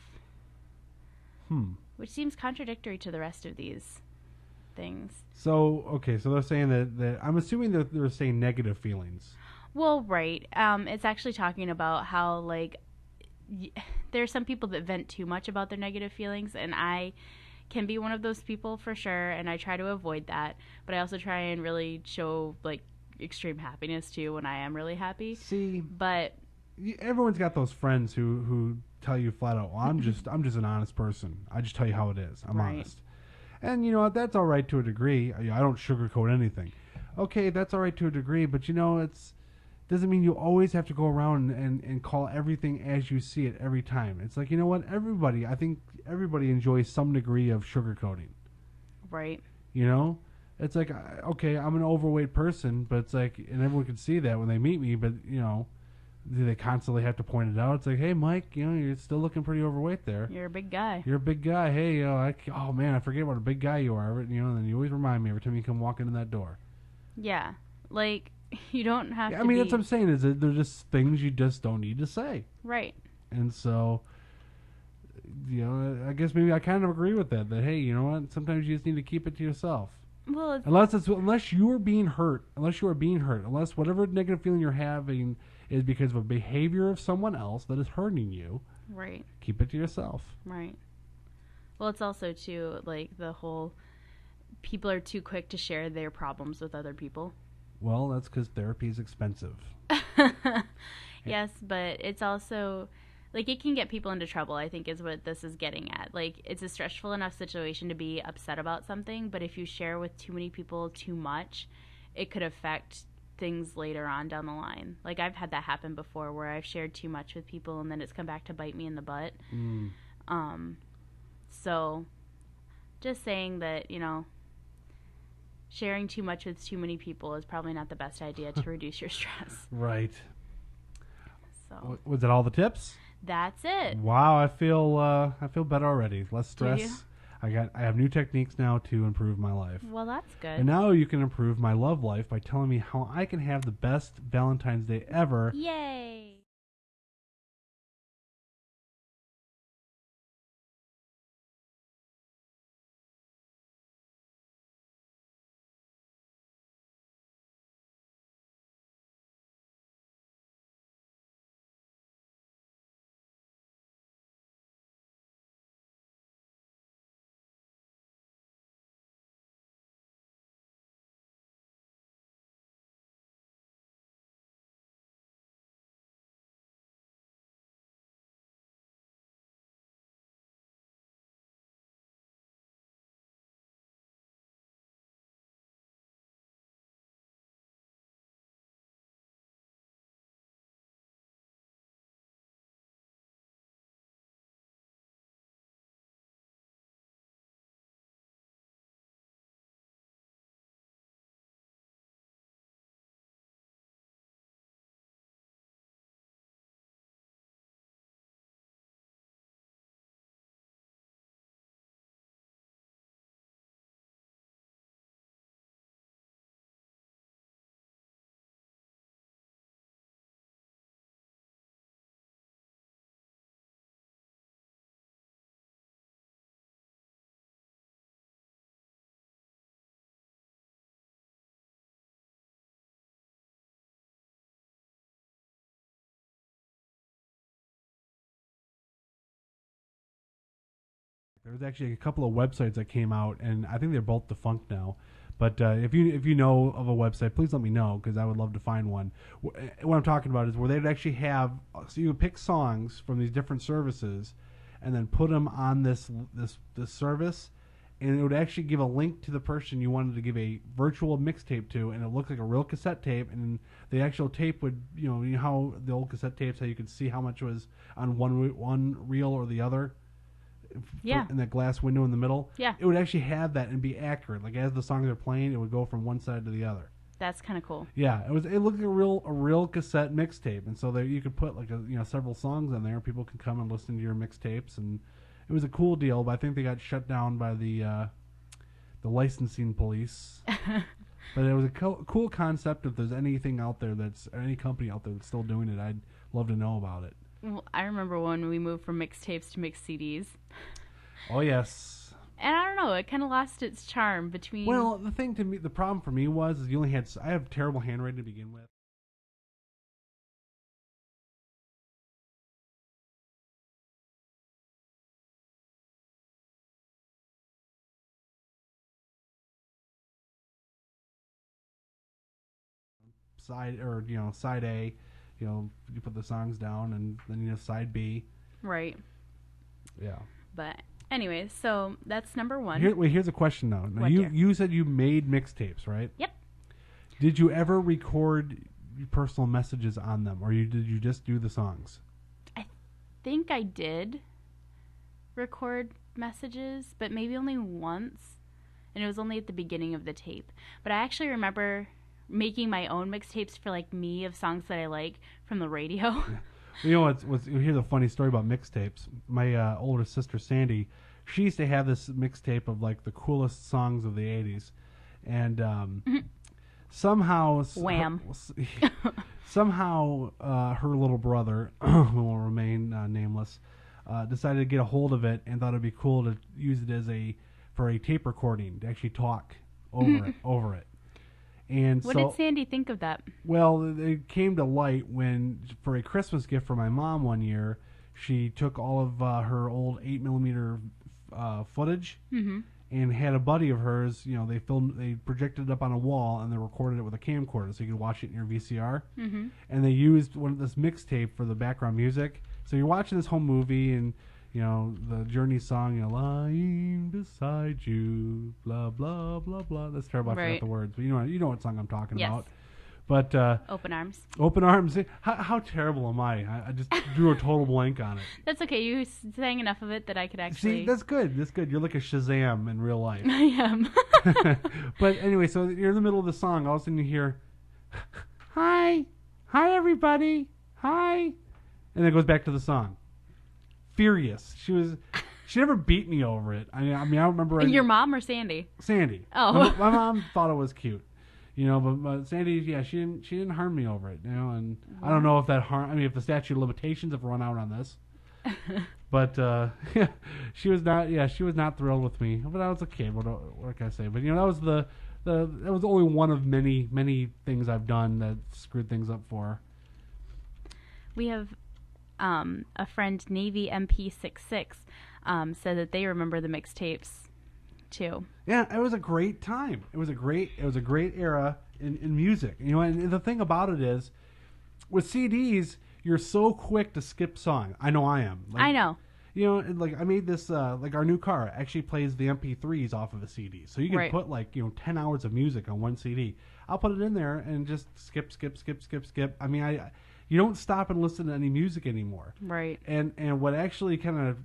Which seems contradictory to the rest of these things. So, okay, so they're saying that I'm assuming that they're saying negative feelings. Well, right. It's actually talking about how, like, there are some people that vent too much about their negative feelings, and I can be one of those people for sure, and I try to avoid that. But I also try and really show, like, extreme happiness, too, when I am really happy. See, but everyone's got those friends who tell you flat out, well, I'm just an honest person. I just tell you how it is. I'm honest. And you know what? That's all right to a degree. I don't sugarcoat anything. Okay, that's all right to a degree, but you know, it's doesn't mean you always have to go around and call everything as you see it every time. It's like, you know what? I think everybody enjoys some degree of sugarcoating. Right. You know? It's like, okay, I'm an overweight person, but it's like, and everyone can see that when they meet me, but, you know, do they constantly have to point it out? It's like, hey, Mike, you know, you're still looking pretty overweight there. You're a big guy. You're a big guy. Hey, you know, oh, man, I forget what a big guy you are. You know, and you always remind me every time you come walking in that door. Yeah. Like, you don't have to I mean, that's what I'm saying, is that they're just things you just don't need to say. Right. And so, you know, I guess maybe I kind of agree with that, hey, you know what, sometimes you just need to keep it to yourself. Well, unless you are being hurt, unless whatever negative feeling you're having is because of a behavior of someone else that is hurting you. Right. Keep it to yourself. Right. Well, it's also, too, like, the whole people are too quick to share their problems with other people. Well, that's because therapy is expensive. Yes, but it's also, like, it can get people into trouble, I think, is what this is getting at. Like, it's a stressful enough situation to be upset about something, but if you share with too many people too much, it could affect things later on down the line. Like, I've had that happen before where I've shared too much with people and then it's come back to bite me in the butt. So, just saying that, you know, sharing too much with too many people is probably not the best idea to reduce your stress. Right. So was that all the tips? That's it. Wow, I feel better already. Less stress. I have new techniques now to improve my life. Well, that's good. And now you can improve my love life by telling me how I can have the best Valentine's Day ever. Yay. There was actually a couple of websites that came out, and I think they're both defunct now. But if you know of a website, please let me know because I would love to find one. What I'm talking about is where they'd actually have so you would pick songs from these different services, and then put them on this service, and it would actually give a link to the person you wanted to give a virtual mixtape to, and it looked like a real cassette tape, and the actual tape would you know how the old cassette tapes how you could see how much was on one reel or the other. Yeah. In that glass window in the middle. Yeah. It would actually have that and be accurate. Like as the songs are playing, it would go from one side to the other. That's kind of cool. Yeah, it looked like a real cassette mixtape, and so there you could put like several songs on there. People could come and listen to your mixtapes, and it was a cool deal. But I think they got shut down by the licensing police. But it was a cool concept. If there's anything out there any company out there that's still doing it, I'd love to know about it. Well, I remember when we moved from mixtapes to mixed CDs. Oh yes. And I don't know, it kind of lost its charm between. Well, the problem for me was you only had. I have terrible handwriting to begin with. Side A, you put the songs down, and then side B. Right. Yeah. But anyways, so that's number one. Here's a question though. Now you said you made mixtapes, right? Yep. Did you ever record your personal messages on them, or did you just do the songs? I think I did record messages, but maybe only once, and it was only at the beginning of the tape. But I actually remember making my own mixtapes for like me of songs that I like from the radio. Yeah. You know here's a funny story about mixtapes. My older sister Sandy, she used to have this mixtape of like the coolest songs of the 80s, and somehow Wham. Somehow her little brother, who will remain nameless, decided to get a hold of it and thought it'd be cool to use it for a tape recording to actually talk over it. And what did Sandy think of that? Well, it came to light when, for a Christmas gift for my mom one year, she took all of her old 8mm footage and had a buddy of hers. They projected it up on a wall and they recorded it with a camcorder so you could watch it in your VCR. Mm-hmm. And they used this mixtape for the background music. So you're watching this whole movie and the Journey song, lying beside you, blah, blah, blah, blah. That's terrible. I forgot the words. But you know what song I'm talking about. But Open Arms. Open Arms. How terrible am I? I just drew a total blank on it. That's okay. You sang enough of it that I could actually... See, that's good. That's good. You're like a Shazam in real life. I am. But anyway, so you're in the middle of the song. All of a sudden you hear, hi everybody, hi. And then it goes back to the song. Furious. She never beat me over it. I mean, I remember. Your mom or Sandy? Sandy. Oh. My mom thought it was cute, but Sandy, yeah, she didn't harm me over it, and I don't know if that harm. I mean, if the statute of limitations have run out on this, but she was not thrilled with me. But I was a kid. What can I say? But that was only one of many things I've done that screwed things up for her. We have. A friend, Navy MP66, said that they remember the mixtapes too. Yeah, it was a great time. It was a great era in music. And the thing about it is, with CDs, you're so quick to skip songs. I know I am. I know. I made this our new car actually plays the MP3s off of a CD, so you can put 10 hours of music on one CD. I'll put it in there and just skip. I mean, you don't stop and listen to any music anymore. Right. And what actually kind of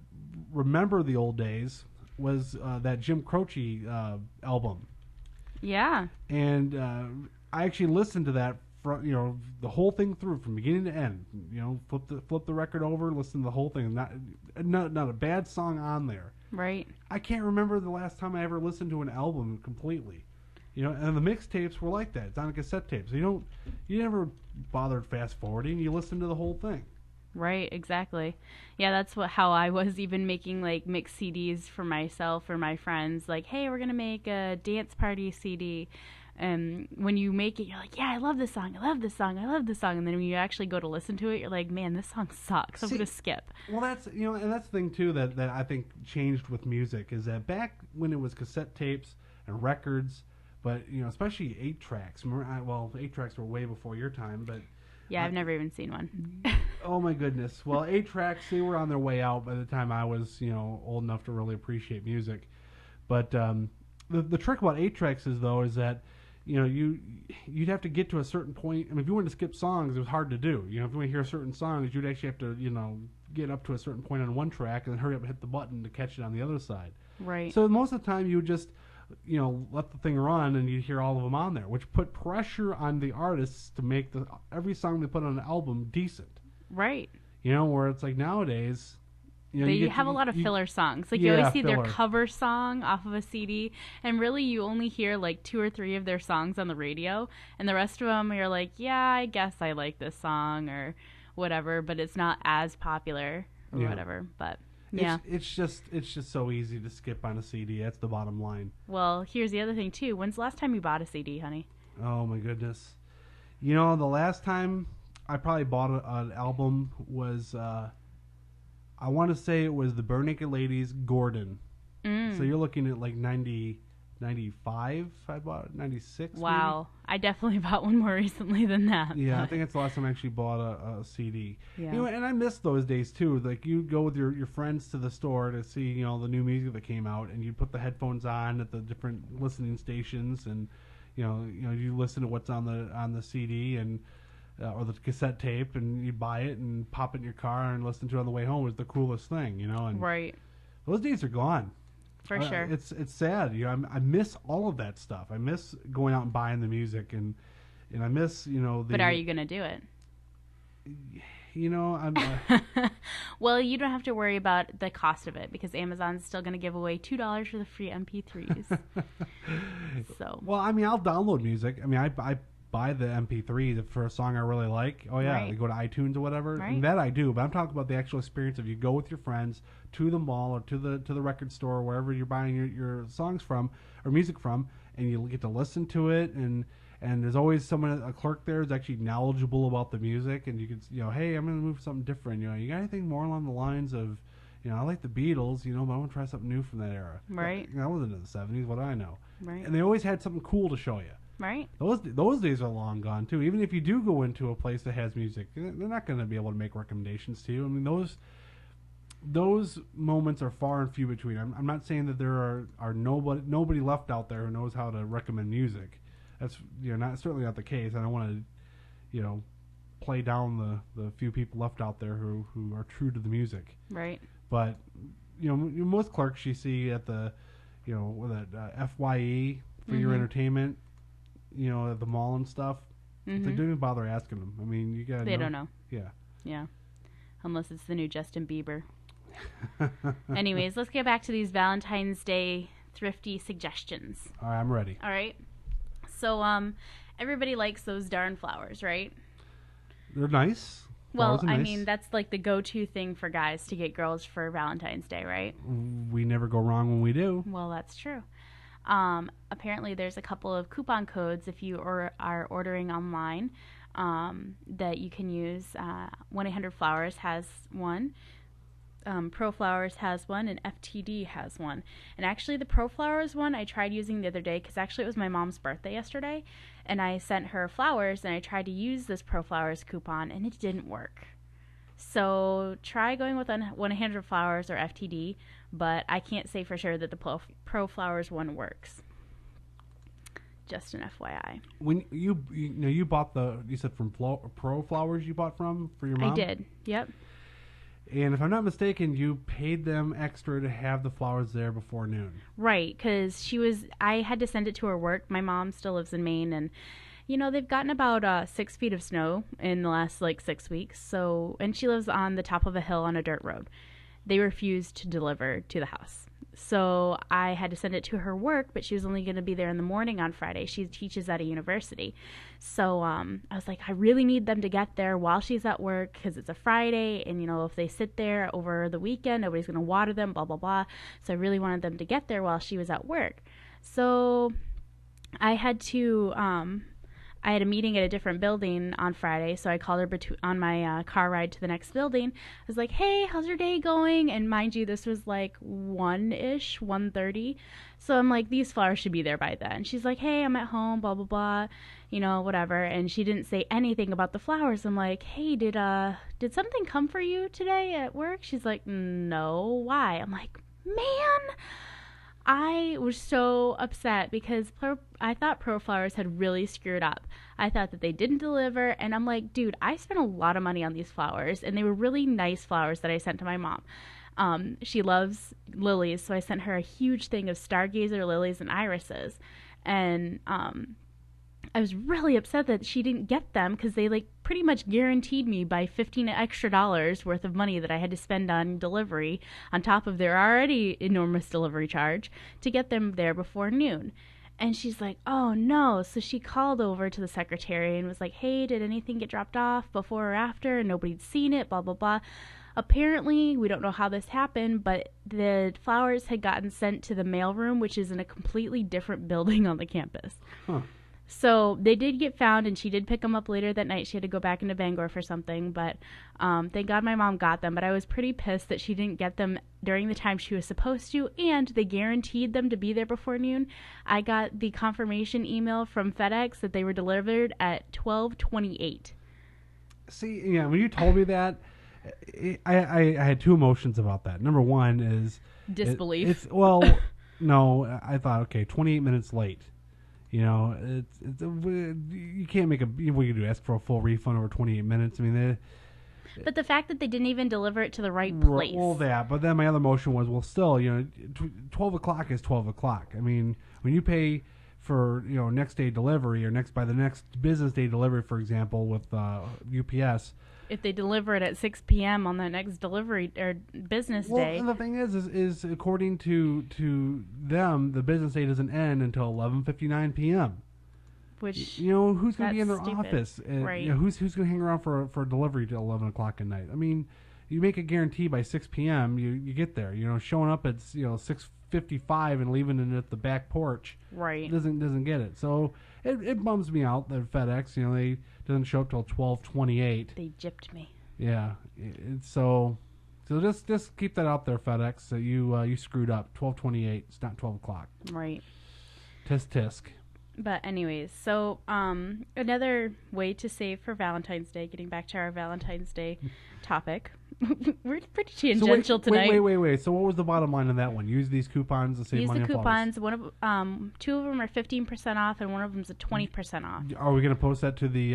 remember the old days was that Jim Croce album. Yeah. And I actually listened to that from the whole thing through from beginning to end. Flip the record over, listen to the whole thing. Not a bad song on there. Right. I can't remember the last time I ever listened to an album completely. And the mixtapes were like that. It's on a cassette tape. So you never bothered fast forwarding. You listen to the whole thing. Right, exactly. Yeah, that's how I was even making mixed CDs for myself or my friends. Like, hey, we're gonna make a dance party CD, And when you make it, you're like, yeah, I love this song, I love this song, I love this song. And then when you actually go to listen to it, you're like, man, this song sucks. I'm going to skip. Well, that's, and that's the thing, too, that I think changed with music is that back when it was cassette tapes and records, but, especially 8-tracks. Well, 8-tracks were way before your time, but... Yeah, I've never even seen one. Oh, my goodness. Well, 8-tracks, they were on their way out by the time I was, old enough to really appreciate music. But the trick about 8-tracks is that, you'd have to get to a certain point. I mean, if you wanted to skip songs, it was hard to do. If you want to hear certain songs, you'd actually have to, get up to a certain point on one track and then hurry up and hit the button to catch it on the other side. Right. So most of the time, you would just... let the thing run and you hear all of them on there, which put pressure on the artists to make every song they put on an album decent. Right. Where it's like nowadays, they have a lot of filler songs. Like you always see their cover song off of a CD, and really you only hear like 2 or 3 of their songs on the radio, and the rest of them you're like, yeah, I guess I like this song or whatever, but it's not as popular or whatever. But yeah, it's just so easy to skip on a CD. That's the bottom line. Well, here's the other thing too. When's the last time you bought a CD, honey? Oh my goodness. The last time I probably bought an album was I want to say it was the Bare Naked Ladies, Gordon. So you're looking at like 95. I bought it, 96. Wow, maybe? I definitely bought one more recently than that. Yeah, but I think that's the last time I actually bought a CD. Yeah. And I miss those days too. Like you go with your friends to the store to see the new music that came out, and you put the headphones on at the different listening stations, and you listen to what's on the CD and or the cassette tape, and you buy it and pop it in your car and listen to it on the way home. It was the coolest thing, And right. Those days are gone. For sure. It's sad. I miss all of that stuff. I miss going out and buying the music, and I miss But are you gonna do it? I'm. Well, you don't have to worry about the cost of it because Amazon's still gonna give away $2 for the free MP3s. So. Well, I mean, I'll download music. I mean, I buy the MP3 for a song I really like. Oh yeah, I go to iTunes or whatever. Right. And that I do, but I'm talking about the actual experience of you go with your friends to the mall or to the record store or wherever you're buying your songs from or music from, and you get to listen to it, and there's always a clerk there who's actually knowledgeable about the music, and you can hey, I'm gonna move something different. You got anything more along the lines of I like the Beatles, but I want to try something new from that era. Right. I wasn't in the 70s. What do I know? Right. And they always had something cool to show you. Right. Those days are long gone too. Even if you do go into a place that has music, they're not going to be able to make recommendations to you. I mean, those moments are far and few between. I'm not saying that there are nobody left out there who knows how to recommend music. That's certainly not the case. I don't want to play down the few people left out there who are true to the music. Right. But most clerks you see at the FYE for your entertainment. At the mall and stuff. It's like, don't even bother asking them. I mean, you gotta. They don't know. Yeah. Yeah. Unless it's the new Justin Bieber. Anyways, let's get back to these Valentine's Day thrifty suggestions. All right, I'm ready. All right. So, everybody likes those darn flowers, right? They're nice. Well, I mean, that's like the go-to thing for guys to get girls for Valentine's Day, right? We never go wrong when we do. Well, that's true. Apparently there's a couple of coupon codes if you are ordering online that you can use. 1-800-Flowers has one, Pro Flowers has one, and FTD has one. And actually the Pro Flowers one I tried using the other day because actually it was my mom's birthday yesterday, and I sent her flowers and I tried to use this Pro Flowers coupon and it didn't work. So try going with 1-800-Flowers or FTD, but I can't say for sure that the Pro Flowers one works. Just an FYI. When you bought you said from Pro Flowers you bought for your mom? I did. Yep. And if I'm not mistaken, you paid them extra to have the flowers there before noon. Right, because I had to send it to her work. My mom still lives in Maine, and they've gotten about 6 feet of snow in the last 6 weeks. So, and she lives on the top of a hill on a dirt road. They refused to deliver to the house. So I had to send it to her work, but she was only going to be there in the morning on Friday. She teaches at a university. So I was like, I really need them to get there while she's at work because it's a Friday. And, if they sit there over the weekend, nobody's going to water them, blah, blah, blah. So I really wanted them to get there while she was at work. So I had to I had a meeting at a different building on Friday, so I called her on my car ride to the next building. I was like, "Hey, how's your day going?" And mind you, this was like 1-ish, 1:30. So I'm like, "These flowers should be there by then." She's like, "Hey, I'm at home, blah blah blah, whatever." And she didn't say anything about the flowers. I'm like, "Hey, did something come for you today at work?" She's like, "No, why?" I'm like, "Man, I was so upset because I thought Pro Flowers had really screwed up. I thought that they didn't deliver, and I'm like, dude, I spent a lot of money on these flowers, and they were really nice flowers that I sent to my mom. She loves lilies, so I sent her a huge thing of stargazer lilies and irises, and I was really upset that she didn't get them because they like pretty much guaranteed me by $15 extra worth of money that I had to spend on delivery on top of their already enormous delivery charge to get them there before noon. And she's like, "Oh no." So she called over to the secretary and was like, "Hey, did anything get dropped off before or after?" And nobody'd seen it, blah, blah, blah. Apparently, we don't know how this happened, but the flowers had gotten sent to the mailroom, which is in a completely different building on the campus. Huh. So they did get found, and she did pick them up later that night. She had to go back into Bangor for something, but thank God my mom got them. But I was pretty pissed that she didn't get them during the time she was supposed to, and they guaranteed them to be there before noon. I got the confirmation email from FedEx that they were delivered at 12:28. See, yeah, when you told me that, I had two emotions about that. Number one is Disbelief. No, I thought, okay, 28 minutes late. You can't make what you do, ask for a full refund over 28 minutes. I mean, but the fact that they didn't even deliver it to the right place. Well, that. But then my other motion was, well, still, 12 o'clock is 12 o'clock. I mean, when you pay for, next day delivery or by the next business day delivery, for example, with UPS. If they deliver it at 6 p.m. on the next delivery or business day. Well, the thing is according to them, the business day doesn't end until 11:59 p.m. Which who's going to be in their stupid. office? Right. Who's going to hang around for a delivery till 11 o'clock at night? I mean, you make a guarantee by 6 p.m. You get there. Showing up at 6:55 and leaving it at the back porch. Right. Doesn't get it. So it bums me out that FedEx they doesn't show up till 12:28. They gypped me. Yeah. So just keep that out there, FedEx. That you screwed up. 12:28. It's not 12 o'clock. Right. Tisk. But anyways, so another way to save for Valentine's Day, getting back to our Valentine's Day topic. We're pretty tangential tonight. Wait. So what was the bottom line on that one? Use these coupons to save money on flowers. Use the coupons. Two of them are 15% off, and one of them is a 20% off. Are we going to post that to the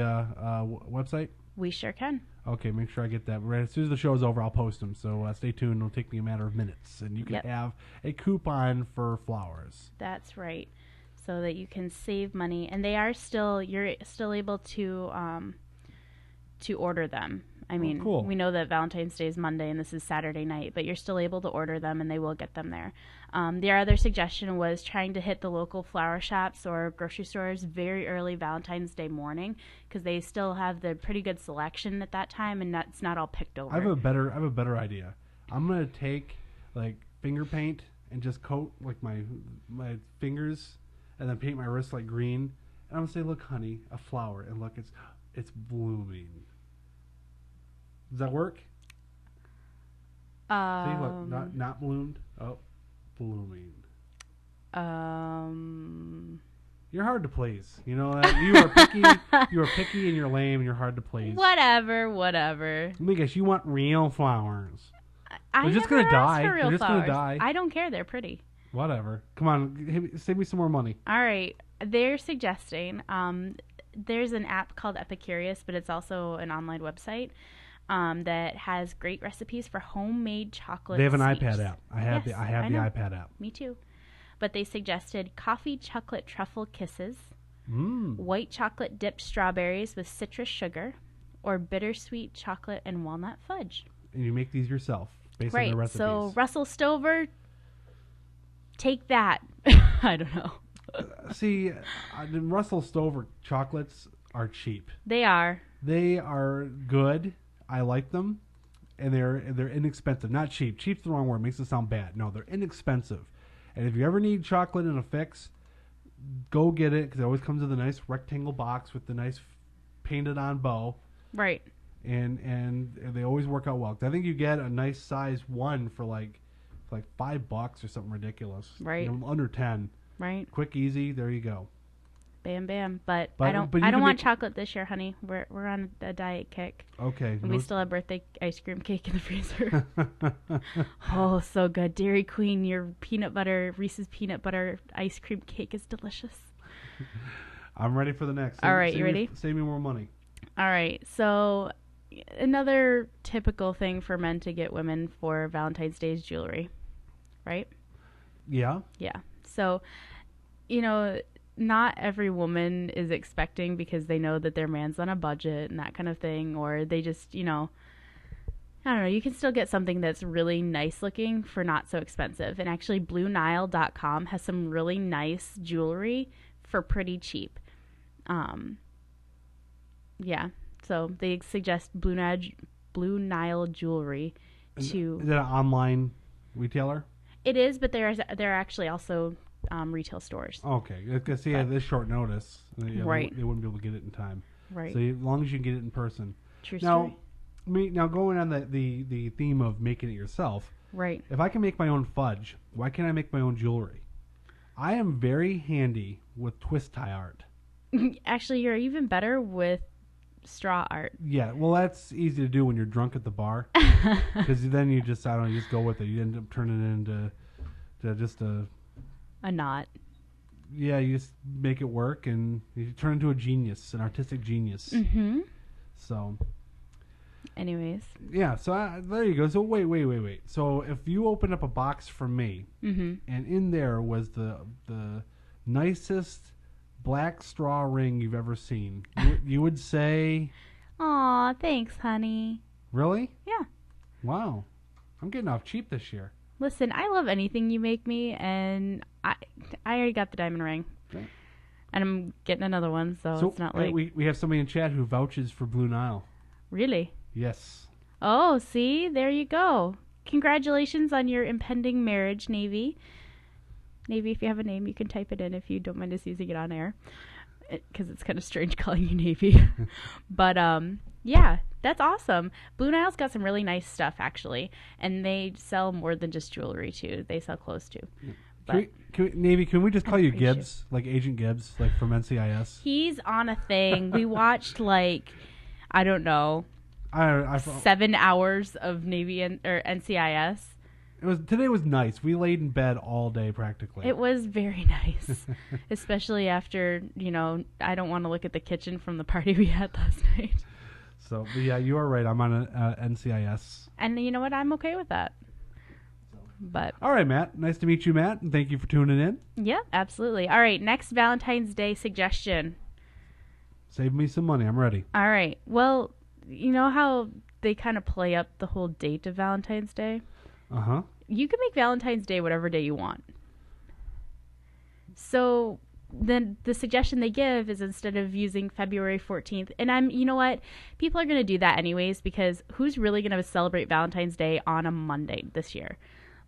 website? We sure can. Okay, make sure I get that. Right as soon as the show's over, I'll post them. So stay tuned. It'll take me a matter of minutes, and you can have a coupon for flowers. That's right. So that you can save money, and you're still able to order them. I mean, cool. We know that Valentine's Day is Monday and this is Saturday night, but you're still able to order them, and they will get them there. Their other suggestion was trying to hit the local flower shops or grocery stores very early Valentine's Day morning, because they still have the pretty good selection at that time, and that's not all picked over. I have a better idea. I'm gonna take finger paint and just coat my fingers, and then paint my wrists green. And I'm gonna say, "Look, honey, a flower, and look, it's blooming." Does that work? See, look, not bloomed. Oh, blooming. You're hard to please. You know that. You are picky. You are picky, and you're lame, and you're hard to please. Whatever. Let me guess. You want real flowers. They're just gonna die. They're just flowers. gonna die. I don't care. They're pretty. Whatever. Come on, save me some more money. All right. They're suggesting. There's an app called Epicurious, but it's also an online website. That has great recipes for homemade chocolate. They have an sweets. iPad app. I have the iPad app. Me too. But they suggested coffee chocolate truffle kisses, white chocolate dipped strawberries with citrus sugar, or bittersweet chocolate and walnut fudge. And you make these yourself based on right. their recipes. So Russell Stover, take that. I don't know. See, the Russell Stover chocolates are cheap. They are. They are good. I like them, and they're inexpensive. Not cheap. Cheap's the wrong word. It makes it sound bad. No, they're inexpensive. And if you ever need chocolate in a fix, go get it because it always comes in the nice rectangle box with the nice painted on bow. Right. And they always work out well. 'Cause I think you get a nice size one for like $5 or something ridiculous. Right. Under 10. Right. Quick, easy. There you go. Bam, bam. But But I don't want chocolate this year, honey. We're on a diet kick. Okay. And we still have birthday ice cream cake in the freezer. Oh, so good. Dairy Queen, your Reese's peanut butter ice cream cake is delicious. I'm ready for the next. All right, you ready? Save me more money. All right. So another typical thing for men to get women for Valentine's Day is jewelry, right? Yeah. Yeah. So, not every woman is expecting because they know that their man's on a budget and that kind of thing, or they just, I don't know, you can still get something that's really nice looking for not so expensive. And actually, BlueNile.com has some really nice jewelry for pretty cheap. Yeah. So they suggest Blue Nile jewelry to. Is it an online retailer? It is, but there are actually also retail stores. Okay, because this short notice, right? They wouldn't be able to get it in time. Right. So as long as you can get it in person. True story. Now going on the theme of making it yourself. Right. If I can make my own fudge, why can't I make my own jewelry? I am very handy with twist tie art. Actually, you're even better with straw art. Yeah, well, that's easy to do when you're drunk at the bar, because then you just go with it. You end up turning it into just a knot. Yeah, you just make it work, and you turn into an artistic genius. Mm-hmm. So, anyways. Yeah, so there you go. So wait. So if you opened up a box from me, mm-hmm. and in there was the nicest black straw ring you've ever seen, you would say, "Aw, thanks, honey." Really? Yeah. Wow, I'm getting off cheap this year. Listen, I love anything you make me, and I already got the diamond ring, okay. And I'm getting another one, so it's not like we have somebody in chat who vouches for Blue Nile. Really? Yes. Oh, see, there you go. Congratulations on your impending marriage, Navy. Navy, if you have a name, you can type it in if you don't mind us using it on air, because it's kind of strange calling you Navy. But yeah, that's awesome. Blue Nile's got some really nice stuff, actually, and they sell more than just jewelry too. They sell clothes too. Navy, can we just call you Gibbs, like Agent Gibbs, like from NCIS? He's on a thing. We watched I don't know, 7 hours of Navy or NCIS. Today was nice. We laid in bed all day practically. It was very nice, especially after I don't want to look at the kitchen from the party we had last night. So, but yeah, you are right. I'm on an NCIS, and you know what? I'm okay with that. But all right, Matt. Nice to meet you, Matt, and thank you for tuning in. Yeah, absolutely. All right, next Valentine's Day suggestion. Save me some money. I'm ready. All right. Well, you know how they kind of play up the whole date of Valentine's Day? Uh-huh. You can make Valentine's Day whatever day you want. So then the suggestion they give is instead of using February 14th, and you know what? People are going to do that anyways, because who's really going to celebrate Valentine's Day on a Monday this year?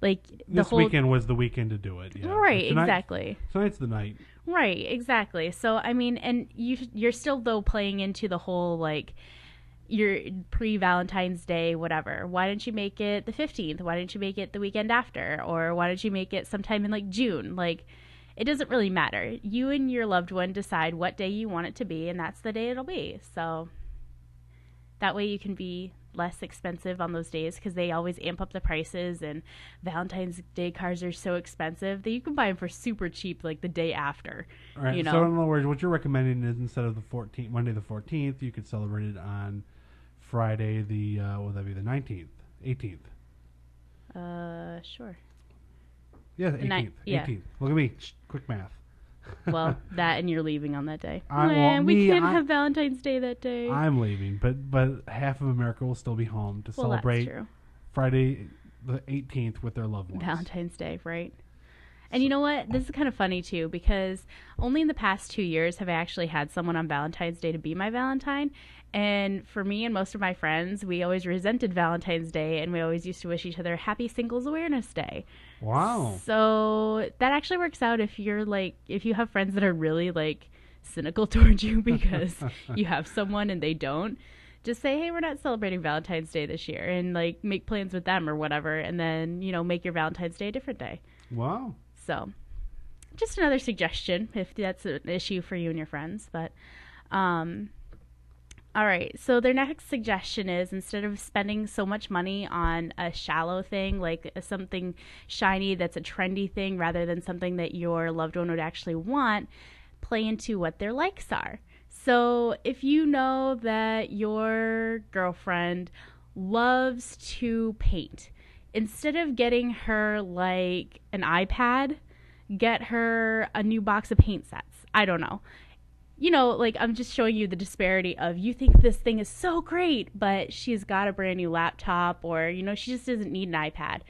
This weekend was the weekend to do it. Yeah. Right, exactly. Tonight's the night. Right, exactly. So, and you're still, though, playing into the whole, your pre-Valentine's Day, whatever. Why didn't you make it the 15th? Why didn't you make it the weekend after? Or why didn't you make it sometime in, June? It doesn't really matter. You and your loved one decide what day you want it to be, and that's the day it'll be. So that way you can be less expensive on those days, because they always amp up the prices, and Valentine's Day cards are so expensive that you can buy them for super cheap the day after. All right. So in other words, what you're recommending is instead of Monday the 14th, you could celebrate it on Friday would that be the 19th, 18th? Sure. Yeah, 18th. Yeah. 18th. Look at me, quick math. Well, that and you're leaving on that day. We can't have Valentine's Day that day. I'm leaving, but half of America will still be home to celebrate that's true. Friday the 18th with their loved ones. Valentine's Day, right? And you know what? This is kind of funny too because only in the past 2 years have I actually had someone on Valentine's Day to be my Valentine. And for me and most of my friends, we always resented Valentine's Day and we always used to wish each other Happy Singles Awareness Day. Wow. So that actually works out if you're like, if you have friends that are really like cynical towards you because you have someone and they don't. Just say, hey, we're not celebrating Valentine's Day this year and like make plans with them or whatever. And then, make your Valentine's Day a different day. Wow. So, just another suggestion if that's an issue for you and your friends. But, all right. So their next suggestion is instead of spending so much money on a shallow thing, like something shiny that's a trendy thing, rather than something that your loved one would actually want, play into what their likes are. So if you know that your girlfriend loves to paint, instead of getting her like an iPad, get her a new box of paint sets. I don't know. Like I'm just showing you the disparity of you think this thing is so great, but she's got a brand new laptop or, she just doesn't need an iPad.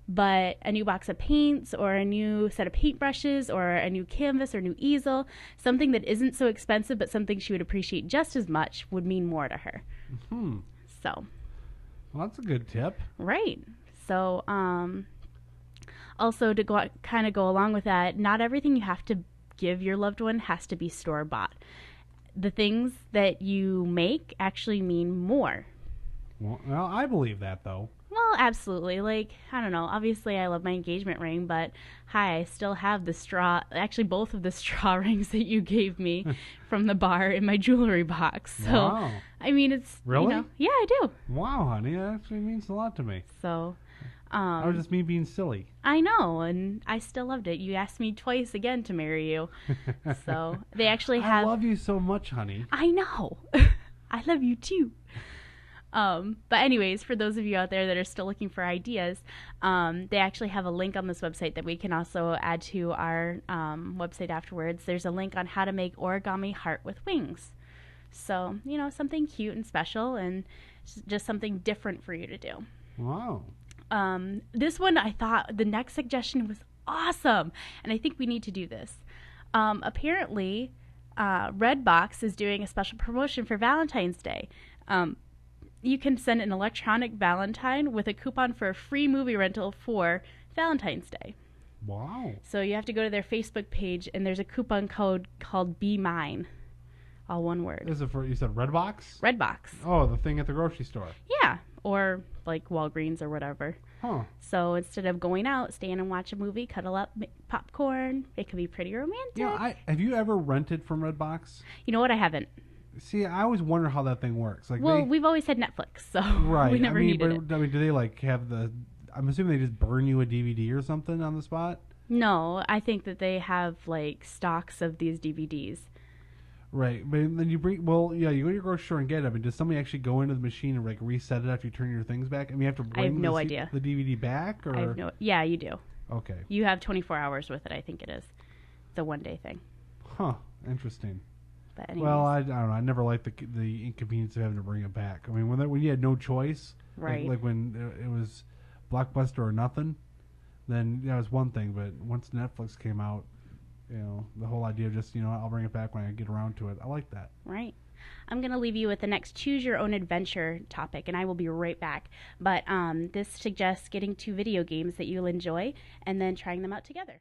But a new box of paints or a new set of paintbrushes or a new canvas or new easel, something that isn't so expensive but something she would appreciate just as much would mean more to her. Hmm. So. Well, that's a good tip. Right. So, also to go along with that, not everything you have to give your loved one has to be store-bought. The things that you make actually mean more. Well, I believe that, though. Well, absolutely. Like, I don't know. Obviously, I love my engagement ring, but hi, I still have actually both of the straw rings that you gave me from the bar in my jewelry box. So, wow. I mean, it's, really? Yeah, I do. Wow, honey, that actually means a lot to me. So, that was just me being silly. I know, and I still loved it. You asked me twice again to marry you. So, they actually have... I love you so much, honey. I know. I love you too. But anyways, for those of you out there that are still looking for ideas, they actually have a link on this website that we can also add to our website afterwards. There's a link on how to make origami heart with wings. So, something cute and special and just something different for you to do. Wow. This one, I thought the next suggestion was awesome, and I think we need to do this. Apparently, Redbox is doing a special promotion for Valentine's Day. You can send an electronic Valentine with a coupon for a free movie rental for Valentine's Day. Wow. So you have to go to their Facebook page, and there's a coupon code called Be Mine. All one word. Is it for, you said Redbox? Redbox. Oh, the thing at the grocery store. Yeah, or like Walgreens or whatever. Huh. So instead of going out, stay in and watch a movie, cuddle up, make popcorn. It could be pretty romantic. Have you ever rented from Redbox? You know what? I haven't. See, I always wonder how that thing works. Like, we've always had Netflix, so right. we never needed it. I mean, do they like have the? I'm assuming they just burn you a DVD or something on the spot. No, I think that they have like stocks of these DVDs. Right, but then you you go to your grocery store and get it. I mean, does somebody actually go into the machine and like reset it after you turn your things back? I mean, you have to bring I have no idea. The DVD back, or Yeah, you do. Okay. You have 24 hours with it. I think it is. It's a one-day thing. Huh. Interesting. But anyways. Well, I don't know. I never liked the inconvenience of having to bring it back. I mean, when you had no choice, right? Like when it was Blockbuster or nothing, then that was one thing. But once Netflix came out, the whole idea of just I'll bring it back when I get around to it. I like that. Right. I'm going to leave you with the next choose your own adventure topic, and I will be right back. But this suggests getting 2 video games that you'll enjoy and then trying them out together.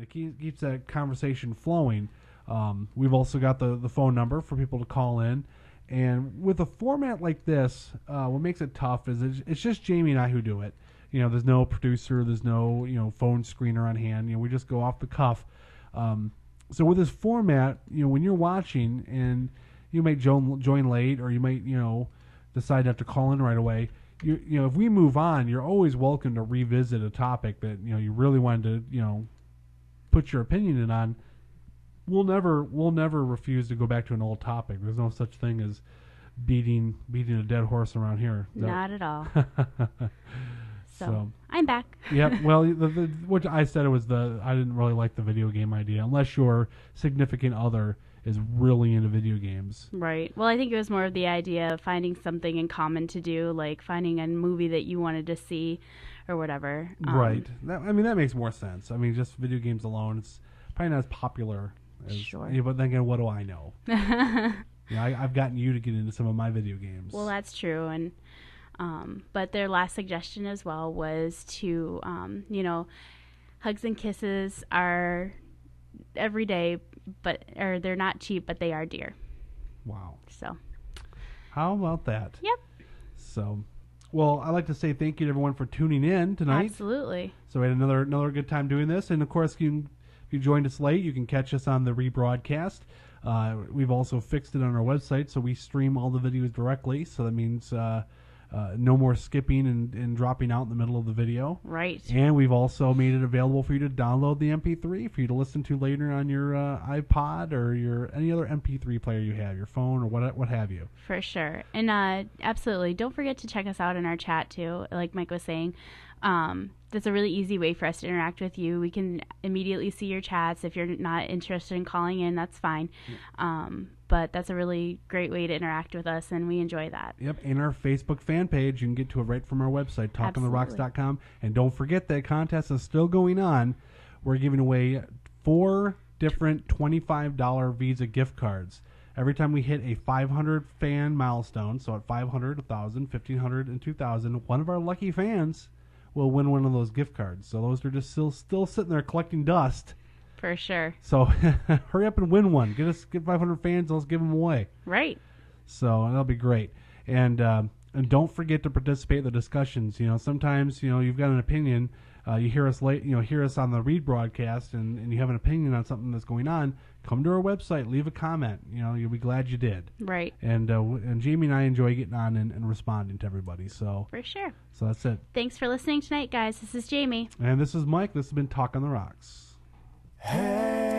and it keeps that conversation flowing. We've also got the phone number for people to call in. And with a format like this, what makes it tough is it's just Jamie and I who do it. There's no producer, there's no phone screener on hand. We just go off the cuff. So with this format, when you're watching and you may join late, or you might decide not to call in right away. If we move on, you're always welcome to revisit a topic that you really wanted to put your opinion in on. We'll never refuse to go back to an old topic. There's no such thing as beating a dead horse around here. Not at all. So I'm back. Yeah. Well, what I said I didn't really like the video game idea unless your significant other is really into video games. Right. Well, I think it was more of the idea of finding something in common to do, like finding a movie that you wanted to see or whatever. Right. That makes more sense. I mean, just video games alone, it's probably not as popular. Sure. But then again, what do I know? I've gotten you to get into some of my video games. Well, that's true. And but their last suggestion as well was to, hugs and kisses are every day, or they're not cheap, but they are dear. Wow. So. How about that? Yep. So, well, I'd like to say thank you to everyone for tuning in tonight. Absolutely. So we had another good time doing this, and of course, if you joined us late, you can catch us on the rebroadcast. We've also fixed it on our website, so we stream all the videos directly. So that means no more skipping and dropping out in the middle of the video. Right. And we've also made it available for you to download the MP3 for you to listen to later on your iPod or any other MP3 player you have, your phone or what have you. For sure. And absolutely, don't forget to check us out in our chat too. Like Mike was saying, that's a really easy way for us to interact with you. We can immediately see your chats. If you're not interested in calling in, that's fine. But that's a really great way to interact with us, and we enjoy that. Yep, and our Facebook fan page, you can get to it right from our website, talkontherocks.com. And don't forget that contest is still going on. We're giving away 4 different $25 Visa gift cards. Every time we hit a 500 fan milestone, so at 500, 1,000, 1,500, and 2,000, one of our lucky fans will win one of those gift cards. So those are just still sitting there collecting dust. For sure. So hurry up and win one. Get 500 fans, let's give them away. Right. So that'll be great. And don't forget to participate in the discussions. Sometimes you've got an opinion. You hear us hear us on the read broadcast, and you have an opinion on something that's going on. Come to our website, leave a comment. You'll be glad you did. Right. And Jamie and I enjoy getting on and responding to everybody. So for sure. So that's it. Thanks for listening tonight, guys. This is Jamie. And this is Mike. This has been Talk on the Rocks. Hey.